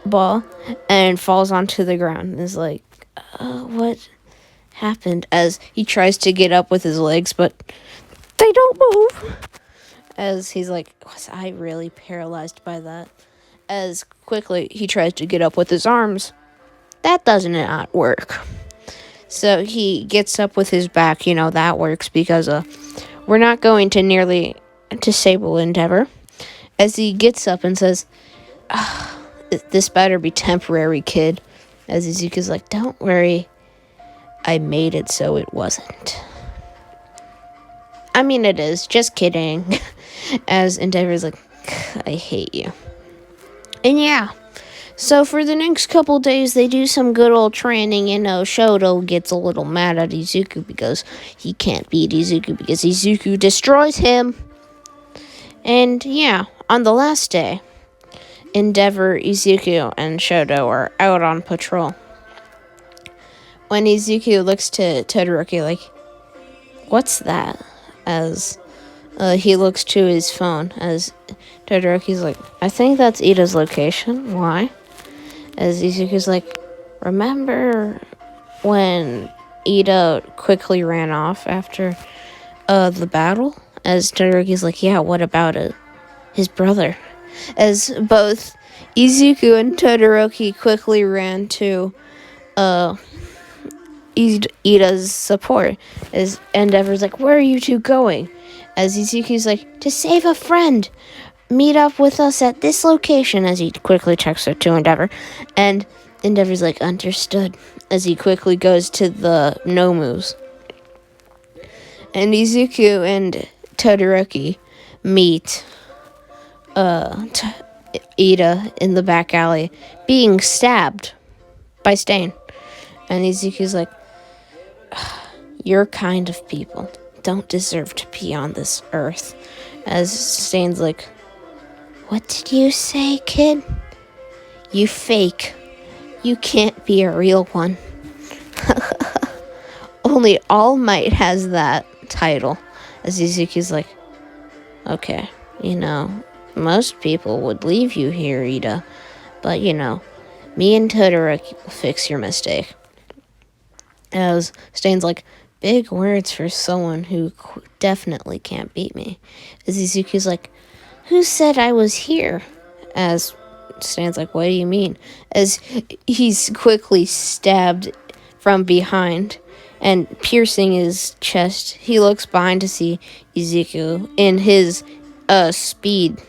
ball and falls onto the ground. And is like, what happened? As he tries to get up with his legs, but they don't move. As he's like, was I really paralyzed by that? As quickly he tries to get up with his arms. That does not work. So he gets up with his back. That works because we're not going to nearly disable Endeavor. As he gets up and says, this better be temporary, kid. As Izuku's like, don't worry. I made it so it wasn't. I mean, it is. Just kidding. As Endeavor's like, I hate you. And yeah. So for the next couple days, they do some good old training. Shoto gets a little mad at Izuku because he can't beat Izuku because Izuku destroys him. And yeah, on the last day, Endeavor, Izuku, and Shoto are out on patrol. When Izuku looks to Todoroki like, what's that? As he looks to his phone, as Todoroki's like, I think that's Ida's location. Why? As Izuku's like, remember when Ida quickly ran off after the battle? As Todoroki's like, yeah, what about it? His brother. As both Izuku and Todoroki quickly ran to Ida's support. As Endeavor's like, where are you two going? As Izuku's like, to save a friend. Meet up with us at this location, as he quickly texts it to Endeavor. And Endeavor's like, understood, as he quickly goes to the Nomus. And Izuku and Todoroki meet Ida in the back alley, being stabbed by Stain. And Izuku's like, your kind of people don't deserve to be on this earth. As Stain's like, what did you say, kid? You fake. You can't be a real one. Only All Might has that title. As Izuku's like, okay, most people would leave you here, Ida. But, me and Todoroki will fix your mistake. As Stain's like, big words for someone who definitely can't beat me. As Izuku's like, who said I was here? As Stain's like, what do you mean? As he's quickly stabbed from behind and piercing his chest, he looks behind to see Izuku in his speed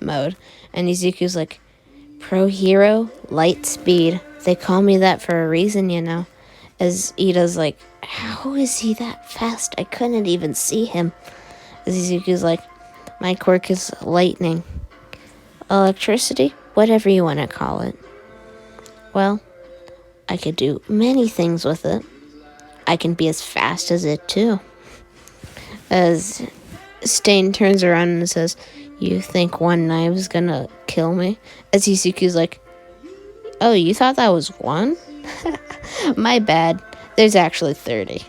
mode. And Izuku's like, pro hero, light speed. They call me that for a reason, As Ida's like, how is he that fast? I couldn't even see him. As Izuku's like, my quirk is lightning. Electricity? Whatever you want to call it. Well, I could do many things with it. I can be as fast as it, too. As Stain turns around and says, you think one knife's gonna kill me? As Izuku's like, oh, you thought that was one? My bad. There's actually 30.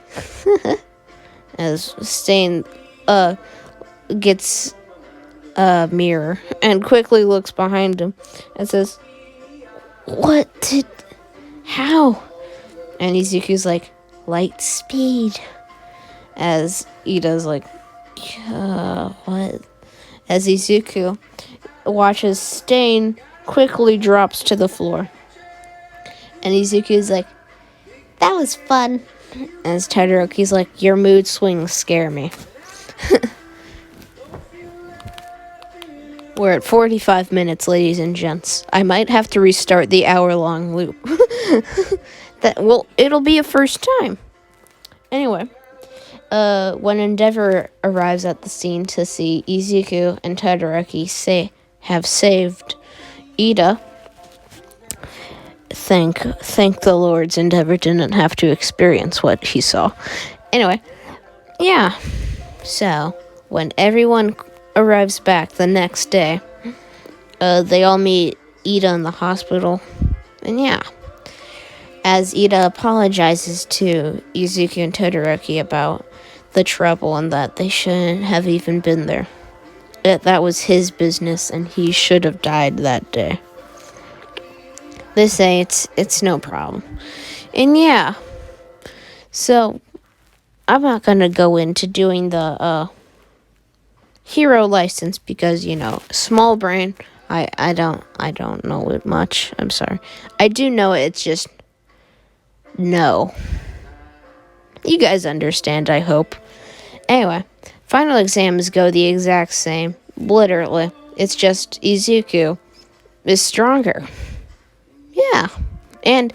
As Stain gets a mirror and quickly looks behind him and says, how? And Izuku's like, light speed. As Ida's like, what? As Izuku watches Stain quickly drops to the floor. And Izuku's like, that was fun. As Todoroki's like, your mood swings scare me. We're at 45 minutes, ladies and gents. I might have to restart the hour-long loop. It'll be a first time. Anyway, when Endeavor arrives at the scene to see Izuku and Todoroki have saved Ida, thank the Lords, Endeavor didn't have to experience what he saw. Anyway, yeah. So, when everyone arrives back the next day, they all meet Ida in the hospital. And yeah, as Ida apologizes to Izuku and Todoroki about the trouble and that they shouldn't have even been there. That was his business and he should have died that day. They say it's no problem. And yeah, so I'm not going to go into doing the hero license because, small brain, I don't know it much. I'm sorry. I do know it, it's just no. You guys understand, I hope. Anyway, final exams go the exact same. Literally. It's just Izuku is stronger. Yeah. And,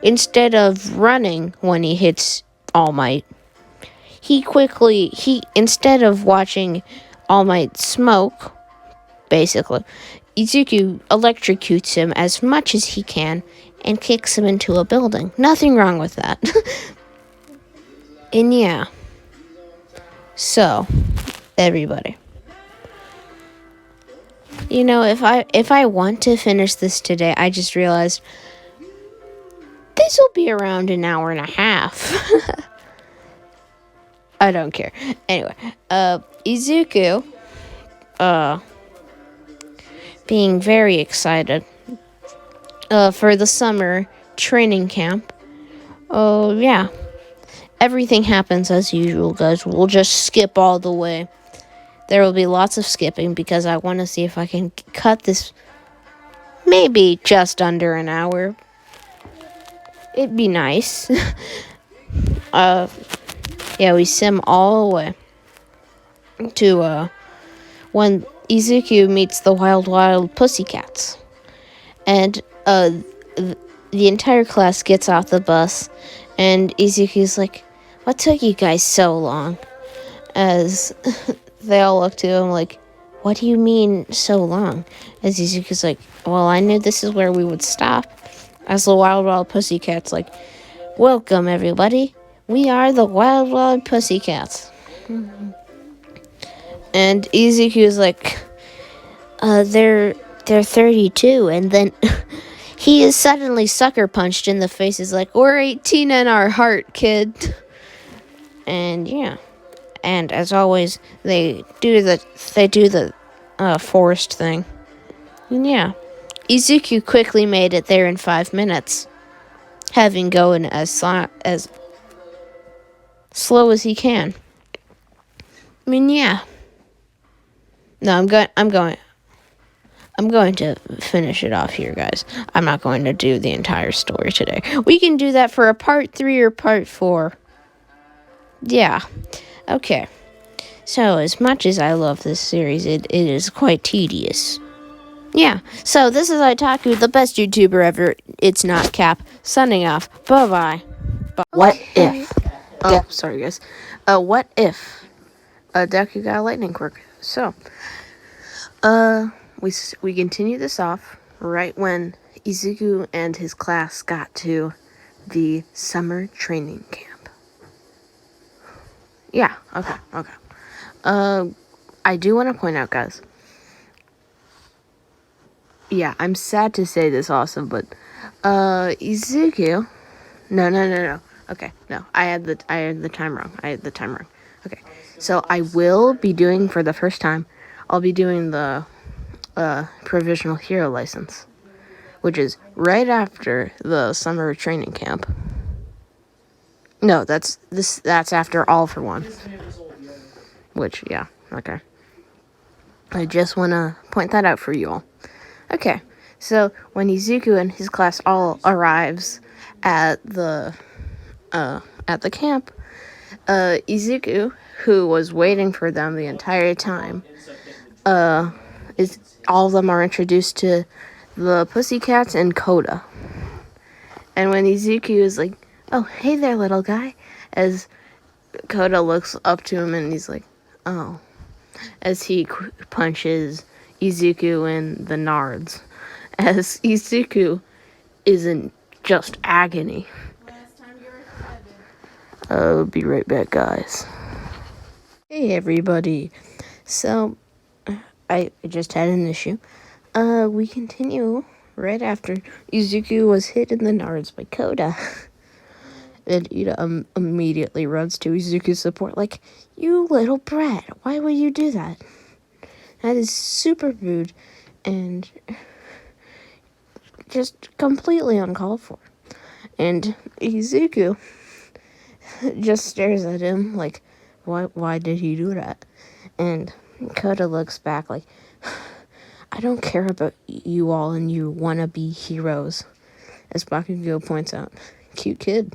instead of running when he hits All Might, instead of watching All Might smoke, basically, Izuku electrocutes him as much as he can and kicks him into a building. Nothing wrong with that. And yeah. So, everybody. If I want to finish this today, I just realized this will be around an hour and a half. I don't care. Anyway, Izuku, being very excited, for the summer training camp. Oh, yeah. Everything happens as usual, guys. We'll just skip all the way. There will be lots of skipping because I want to see if I can cut this maybe just under an hour. It'd be nice. Yeah, we sim all the way to when Izuku meets the wild pussycats. And the entire class gets off the bus and Izuku's like, what took you guys so long? As they all look to him like, what do you mean so long? As Izuku's like, well, I knew this is where we would stop. As the wild pussycat's like, Welcome, everybody. We are the Wild Wild Pussycats. And Izuku is like, they're 32, and then he is suddenly sucker punched in the face. He's like, we're 18 in our heart, kid. And yeah, and as always, they do the forest thing. And yeah, Izuku quickly made it there in 5 minutes, having going as slow as he can. I mean, yeah. No, I'm going to finish it off here, guys. I'm not going to do the entire story today. We can do that for a part 3 or part 4. Yeah. Okay. So, as much as I love this series, it is quite tedious. Yeah. So, this is Itaku, the best YouTuber ever. It's not Cap. Signing off. Bye-bye. What if? Oh, sorry, guys. What if Deku got a lightning quirk? So, we continue this off right when Izuku and his class got to the summer training camp. Yeah, okay. I do want to point out, guys. Yeah, I'm sad to say this also, but Izuku. No. Okay, no, I had the time wrong. Okay, so I will be doing, for the first time, I'll be doing the provisional hero license, which is right after the summer training camp. No, that's after All for One. Which, yeah, okay. I just want to point that out for you all. Okay, so when Izuku and his class all arrives at the camp, Izuku, who was waiting for them the entire time, all of them are introduced to the Pussycats and Koda. And when Izuku is like, oh, hey there, little guy, as Koda looks up to him and he's like, oh, as he punches Izuku in the nards, as Izuku is in just agony. I'll be right back, guys. Hey, everybody. So, I just had an issue. We continue right after Izuku was hit in the nards by Koda. And Ida immediately runs to Izuku's support like, you little brat, why would you do that? That is super rude and just completely uncalled for. And Izuku just stares at him like, why did he do that? And Koda looks back like, I don't care about you all and you wannabe heroes. As Bakugo points out, cute kid.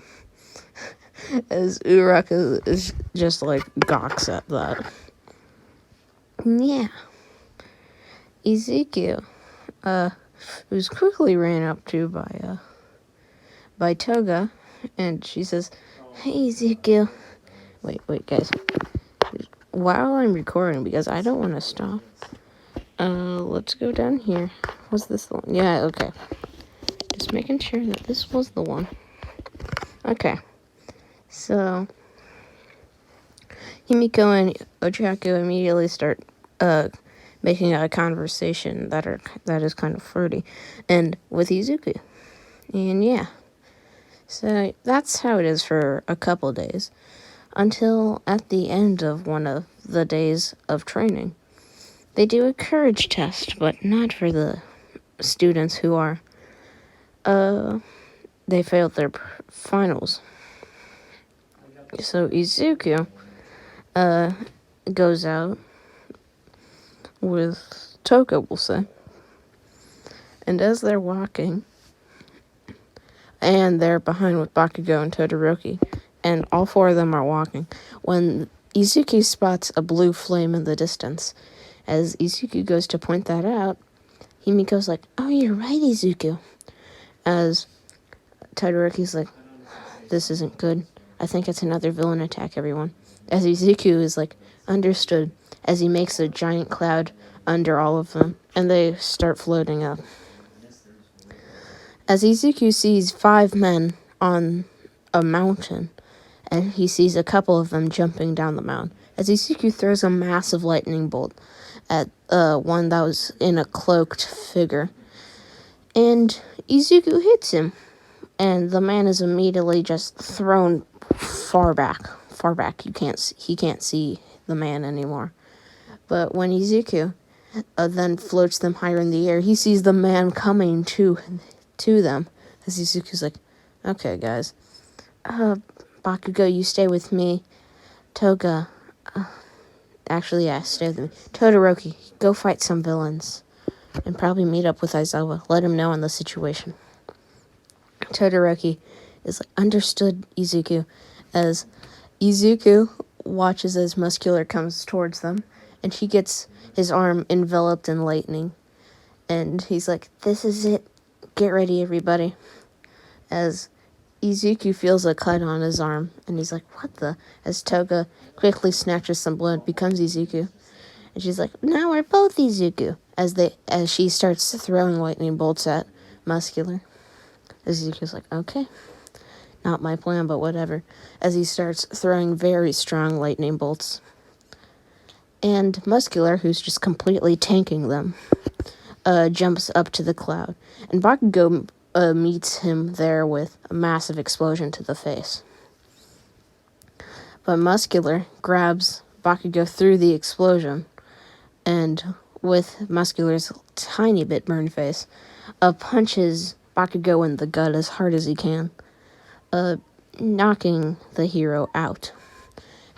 As Uraka is just like gawks at that. Yeah. Izuku, was quickly ran up to by Toga, and she says, hey, Izuku. Wait, guys. While I'm recording, because I don't want to stop, let's go down here. Was this the one? Yeah, okay. Just making sure that this was the one. Okay. So, Himiko and Ochaku immediately start making a conversation that is kind of flirty, and with Izuku. And yeah. So that's how it is for a couple days, until at the end of one of the days of training, they do a courage test, but not for the students who are, they failed their finals. So Izuku, goes out with Toga, we'll say. And as they're walking, and they're behind with Bakugo and Todoroki, and all 4 of them are walking, when Izuku spots a blue flame in the distance. As Izuku goes to point that out, Himiko's like, oh, you're right, Izuku. As Todoroki's like, this isn't good. I think it's another villain attack, everyone. As Izuku is like, understood, as he makes a giant cloud under all of them, and they start floating up. As Izuku sees 5 men on a mountain, and he sees a couple of them jumping down the mountain. As Izuku throws a massive lightning bolt at one that was in a cloaked figure, and Izuku hits him, and the man is immediately just thrown far back. He can't see the man anymore. But when Izuku then floats them higher in the air, he sees the man coming to them. As Izuku's like, okay, guys, Bakugo, you stay with me. Toga, stay with me. Todoroki, go fight some villains, and probably meet up with Aizawa. Let him know on the situation. Todoroki is like, understood, Izuku, as Izuku watches as Muscular comes towards them, and he gets his arm enveloped in lightning, and he's like, this is it, get ready, everybody. As Izuku feels a cut on his arm, and he's like, what the? As Toga quickly snatches some blood, becomes Izuku, and she's like, now we're both Izuku, as she starts throwing lightning bolts at Muscular. Izuku's like, okay, not my plan, but whatever, as he starts throwing very strong lightning bolts. And Muscular, who's just completely tanking them, jumps up to the cloud, and Bakugo meets him there with a massive explosion to the face. But Muscular grabs Bakugo through the explosion, and with Muscular's tiny bit burned face, punches Bakugo in the gut as hard as he can, knocking the hero out.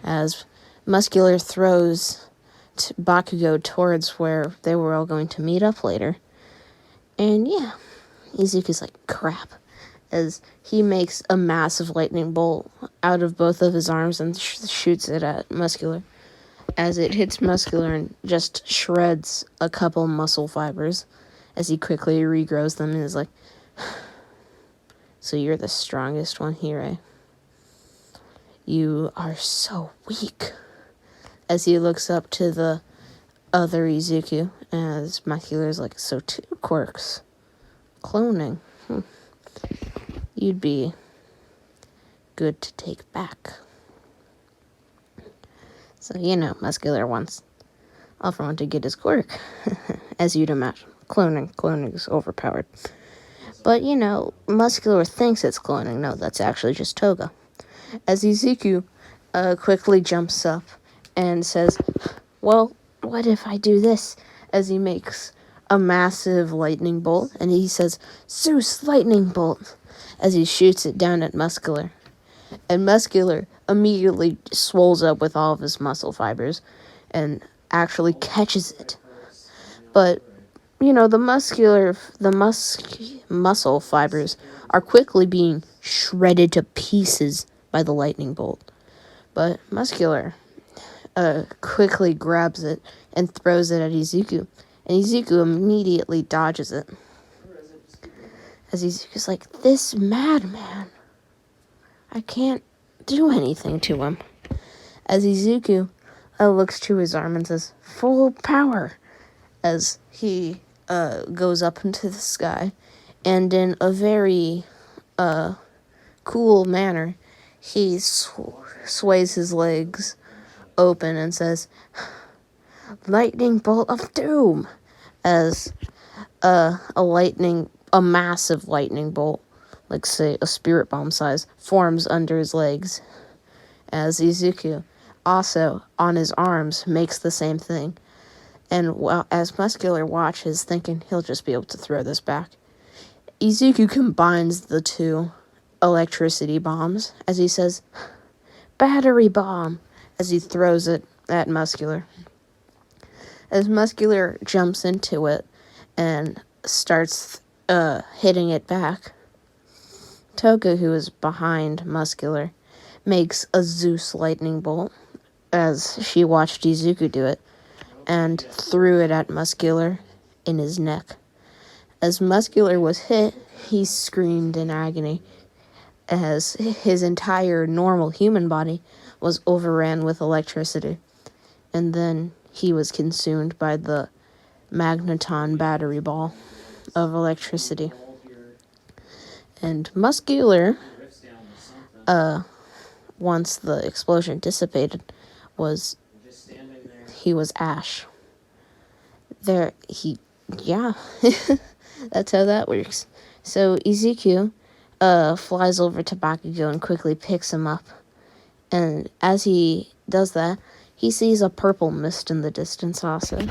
As Muscular throws Bakugo towards where they were all going to meet up later. And yeah, Izuku's like, crap, as he makes a massive lightning bolt out of both of his arms and shoots it at Muscular. As it hits Muscular and just shreds a couple muscle fibers, as he quickly regrows them and is like, so you're the strongest one here, eh? You are so weak. As he looks up to the other Izuku, as Muscular's like, so two quirks. Cloning. You'd be good to take back. So, Muscular wants everyone to get his quirk, as you'd imagine. Cloning is overpowered. But, Muscular thinks it's cloning. No, that's actually just Toga. As Izuku quickly jumps up and says, well, what if I do this? As he makes a massive lightning bolt, and he says, Zeus lightning bolt, as he shoots it down at Muscular. And Muscular immediately swells up with all of his muscle fibers and actually catches it. But, the muscle fibers are quickly being shredded to pieces by the lightning bolt. But Muscular quickly grabs it and throws it at Izuku, and Izuku immediately dodges it. As Izuku's like, this madman, I can't do anything to him. As Izuku looks to his arm and says, full power, as he goes up into the sky, and in a very cool manner, he sways his legs open and says, lightning bolt of doom, as a massive lightning bolt, like say a spirit bomb size, forms under his legs, as Izuku also on his arms makes the same thing. And as Muscular watches, thinking he'll just be able to throw this back, Izuku combines the two electricity bombs, as he says, battery bomb, as he throws it at Muscular. As Muscular jumps into it and starts hitting it back, Toga, who is behind Muscular, makes a Zeus lightning bolt, as she watched Izuku do it, and threw it at Muscular in his neck. As Muscular was hit, he screamed in agony, as his entire normal human body was overran with electricity, and then he was consumed by the magneton battery ball of electricity. And Muscular once the explosion dissipated, he was ash. Yeah, that's how that works. So Ezekiel flies over to Bakugo and quickly picks him up. And as he does that, he sees a purple mist in the distance also.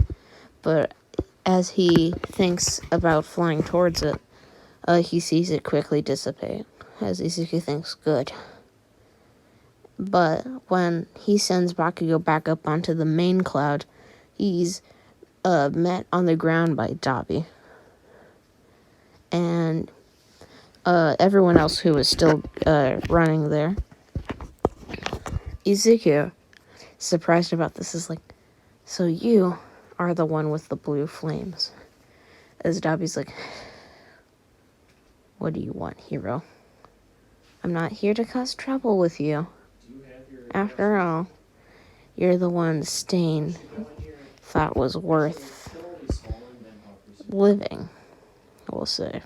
But as he thinks about flying towards it, he sees it quickly dissipate. As Ezekiel thinks, good. But when he sends Bakugo back up onto the main cloud, he's met on the ground by Dabi. And everyone else who was still running there. Ezekiel, surprised about this, is like, so you are the one with the blue flames. As Dabi's like, what do you want, hero? I'm not here to cause trouble with you. After all, you're the one Stain thought was worth living, we'll say.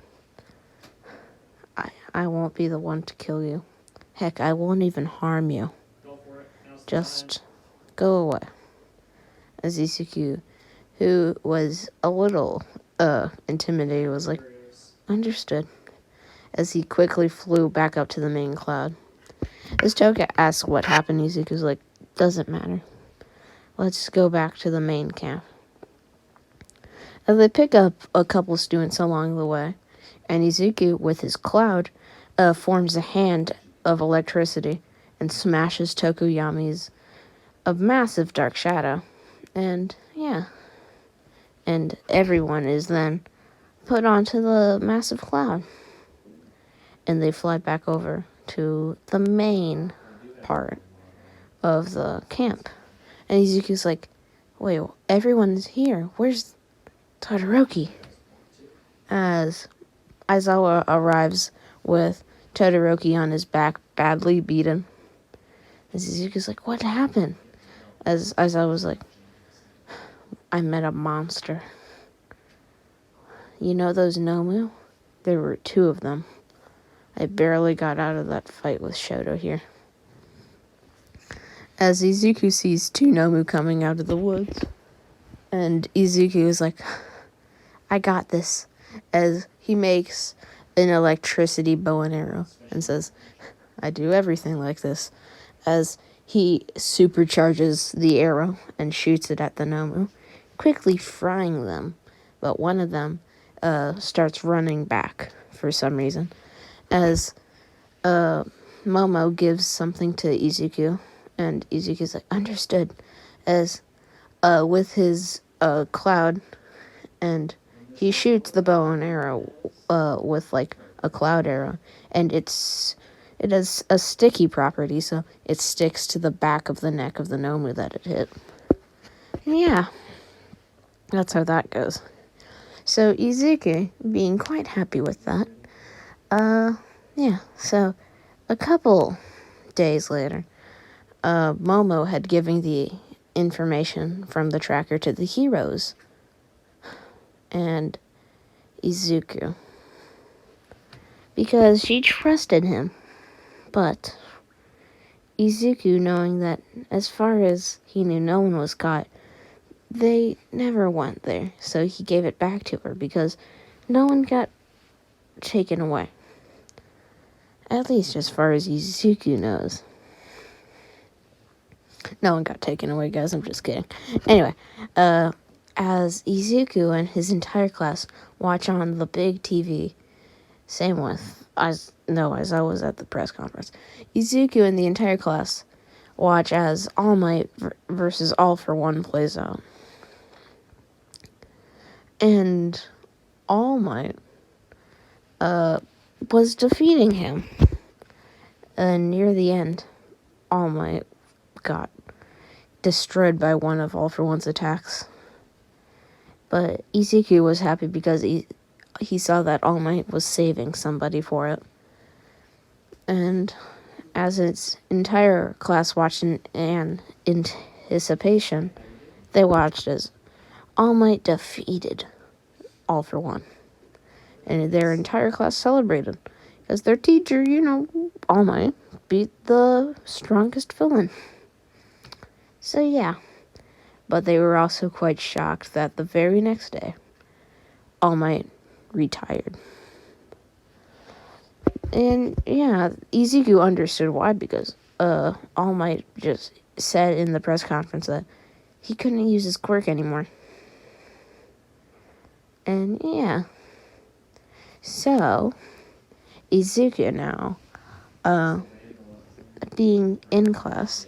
I won't be the one to kill you. Heck, I won't even harm you. Just go away. As Izuku, who was a little intimidated, was like, understood. As he quickly flew back up to the main cloud. As Toga asks what happened, Izuku's like, doesn't matter. Let's go back to the main camp. As they pick up a couple students along the way, and Izuku, with his cloud, forms a hand of electricity and smashes Tokuyami's a massive dark shadow. And, yeah. And everyone is then put onto the massive cloud. And they fly back over to the main part of the camp. And Izuku's like, wait, everyone's here. Where's Todoroki? As Aizawa arrives with Todoroki on his back, badly beaten. As Izuku's like, what happened? As Aizawa was like, I met a monster. You know those Nomu? There were 2 of them. I barely got out of that fight with Shoto here. As Izuku sees 2 Nomu coming out of the woods. And Izuku is like, I got this. As he makes an electricity bow and arrow and says, I do everything like this. As he supercharges the arrow and shoots it at the Nomu, quickly frying them. But one of them starts running back for some reason. As Momo gives something to Izuku, and Izuku's like, understood. As with his cloud, and he shoots the bow and arrow with like a cloud arrow, and it has a sticky property, so it sticks to the back of the neck of the Nomu that it hit. And yeah, that's how that goes. So Izuku, being quite happy with that, yeah, so a couple days later, Momo had given the information from the tracker to the heroes and Izuku, because she trusted him. But Izuku, knowing that as far as he knew no one was caught, they never went there, so he gave it back to her because no one got taken away. At least as far as Izuku knows. No one got taken away, guys. I'm just kidding. Anyway, as Izuku and his entire class watch on the big TV, same with as I was at the press conference, Izuku and the entire class watch as All Might versus All for One plays out. And All Might was defeating him. And near the end, All Might got destroyed by one of All for One's attacks. But Izuku was happy because he saw that All Might was saving somebody for it. And as its entire class watched in anticipation, they watched as All Might defeated All for One. And their entire class celebrated. Because their teacher, All Might, beat the strongest villain. So yeah, but they were also quite shocked that the very next day, All Might retired. And yeah, Izuku understood why, because All Might just said in the press conference that he couldn't use his quirk anymore. And yeah, so Izuku now, being in class,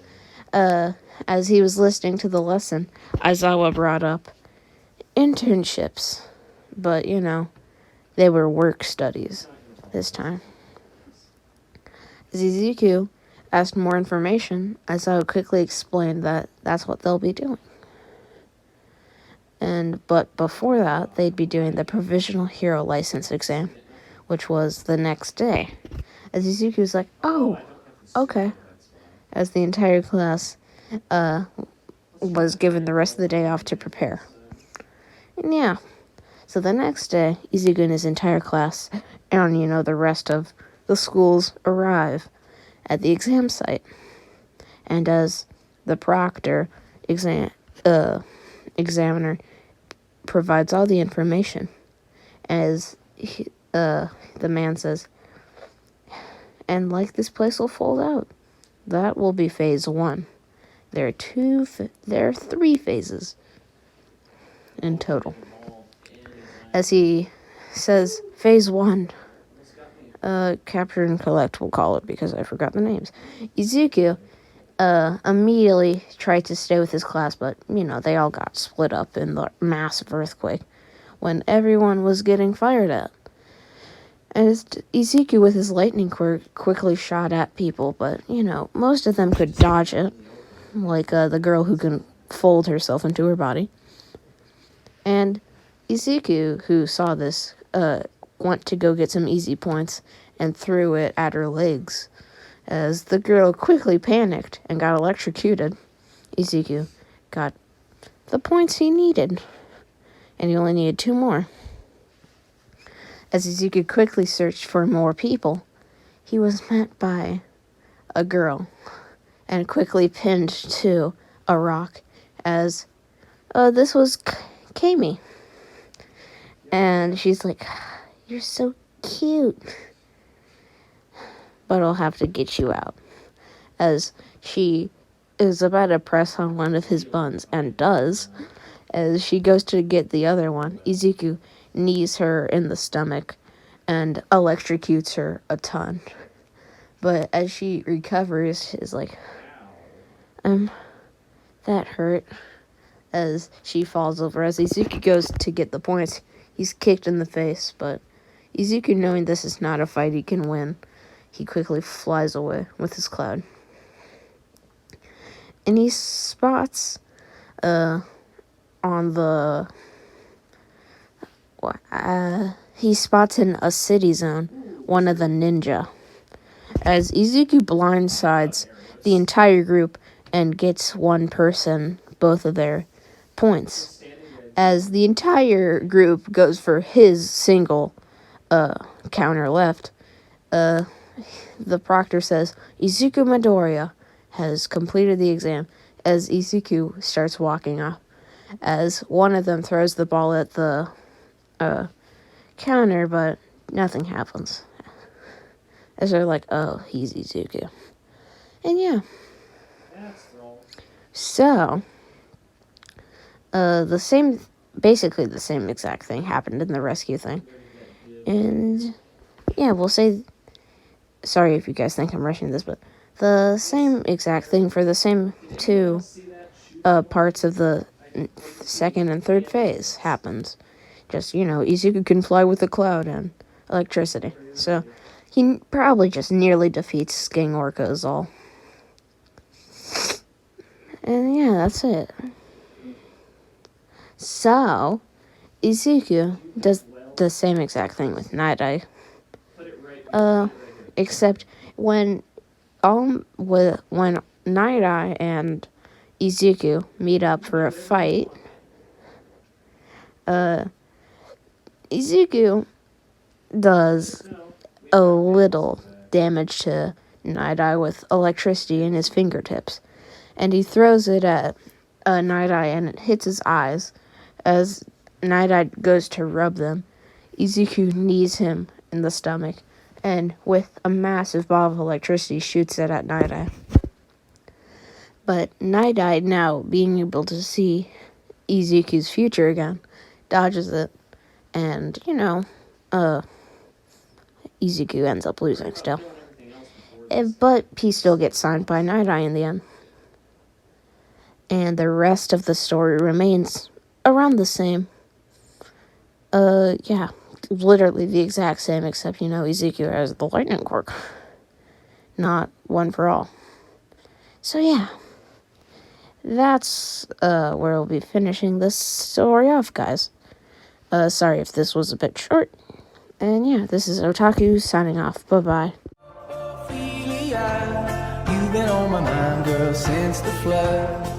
as he was listening to the lesson, Aizawa brought up internships, but they were work studies this time. As Izuku asked more information, Aizawa quickly explained that that's what they'll be doing. But before that, they'd be doing the provisional hero license exam, which was the next day. As Izuku was like, oh, okay. As the entire class was given the rest of the day off to prepare. And yeah, so the next day, Izuku and his entire class and, the rest of the schools arrive at the exam site. And as the proctor examiner provides all the information, as the man says, and like this place will fold out, that will be phase 1. There are 3 phases in total. As he says, phase 1, capture and collect, we'll call it, because I forgot the names. Izuku immediately tried to stay with his class, but, they all got split up in the massive earthquake when everyone was getting fired at. And Izuku, with his lightning quirk, quickly shot at people, but, most of them could dodge it, like the girl who can fold herself into her body. And Izuku, who saw this, went to go get some easy points and threw it at her legs. As the girl quickly panicked and got electrocuted, Izuku got the points he needed, and he only needed 2 more. As Izuku quickly searched for more people, he was met by a girl and quickly pinned to a rock, as this was Kami. And she's like, you're so cute, but I'll have to get you out. As she is about to press on one of his buns, and does. As she goes to get the other one, Izuku knees her in the stomach and electrocutes her a ton. But as she recovers, she's like, that hurt. As she falls over. As Izuku goes to get the points, he's kicked in the face, but Izuku, knowing this is not a fight he can win, he quickly flies away with his cloud. And he spots, he spots in a city zone one of the ninja. As Izuku blindsides the entire group and gets one person both of their points. As the entire group goes for his single counter left, the proctor says, Izuku Midoriya has completed the exam, as Izuku starts walking off. As one of them throws the ball at the counter, but nothing happens. As they're like, oh, he's Izuku. And yeah. So, basically the same exact thing happened in the rescue thing. And yeah, we'll say, sorry if you guys think I'm rushing this, but the same exact thing for the same 2 parts of the 2nd and 3rd phase happens. Just, Izuku can fly with a cloud and electricity. So, he probably just nearly defeats King Orca is all. And yeah, that's it. So, Izuku does the same exact thing with Night Eye. Except when Night Eye and Izuku meet up for a fight, Izuku does a little damage to Night-Eye with electricity in his fingertips. And he throws it at Night-Eye, and it hits his eyes. As Night-Eye goes to rub them, Izuku knees him in the stomach, and with a massive ball of electricity shoots it at Night-Eye. But Night-Eye, now being able to see Izuku's future again, dodges it, and, Izuku ends up losing still. But he still gets signed by Night-Eye in the end. And the rest of the story remains around the same. Literally the exact same, except, Izuku has the lightning quirk. Not one for all. So, yeah. That's where we'll be finishing this story off, guys. Sorry if this was a bit short. And yeah, this is Otaku signing off. Bye-bye. You've been on my mind, girl, since the flood.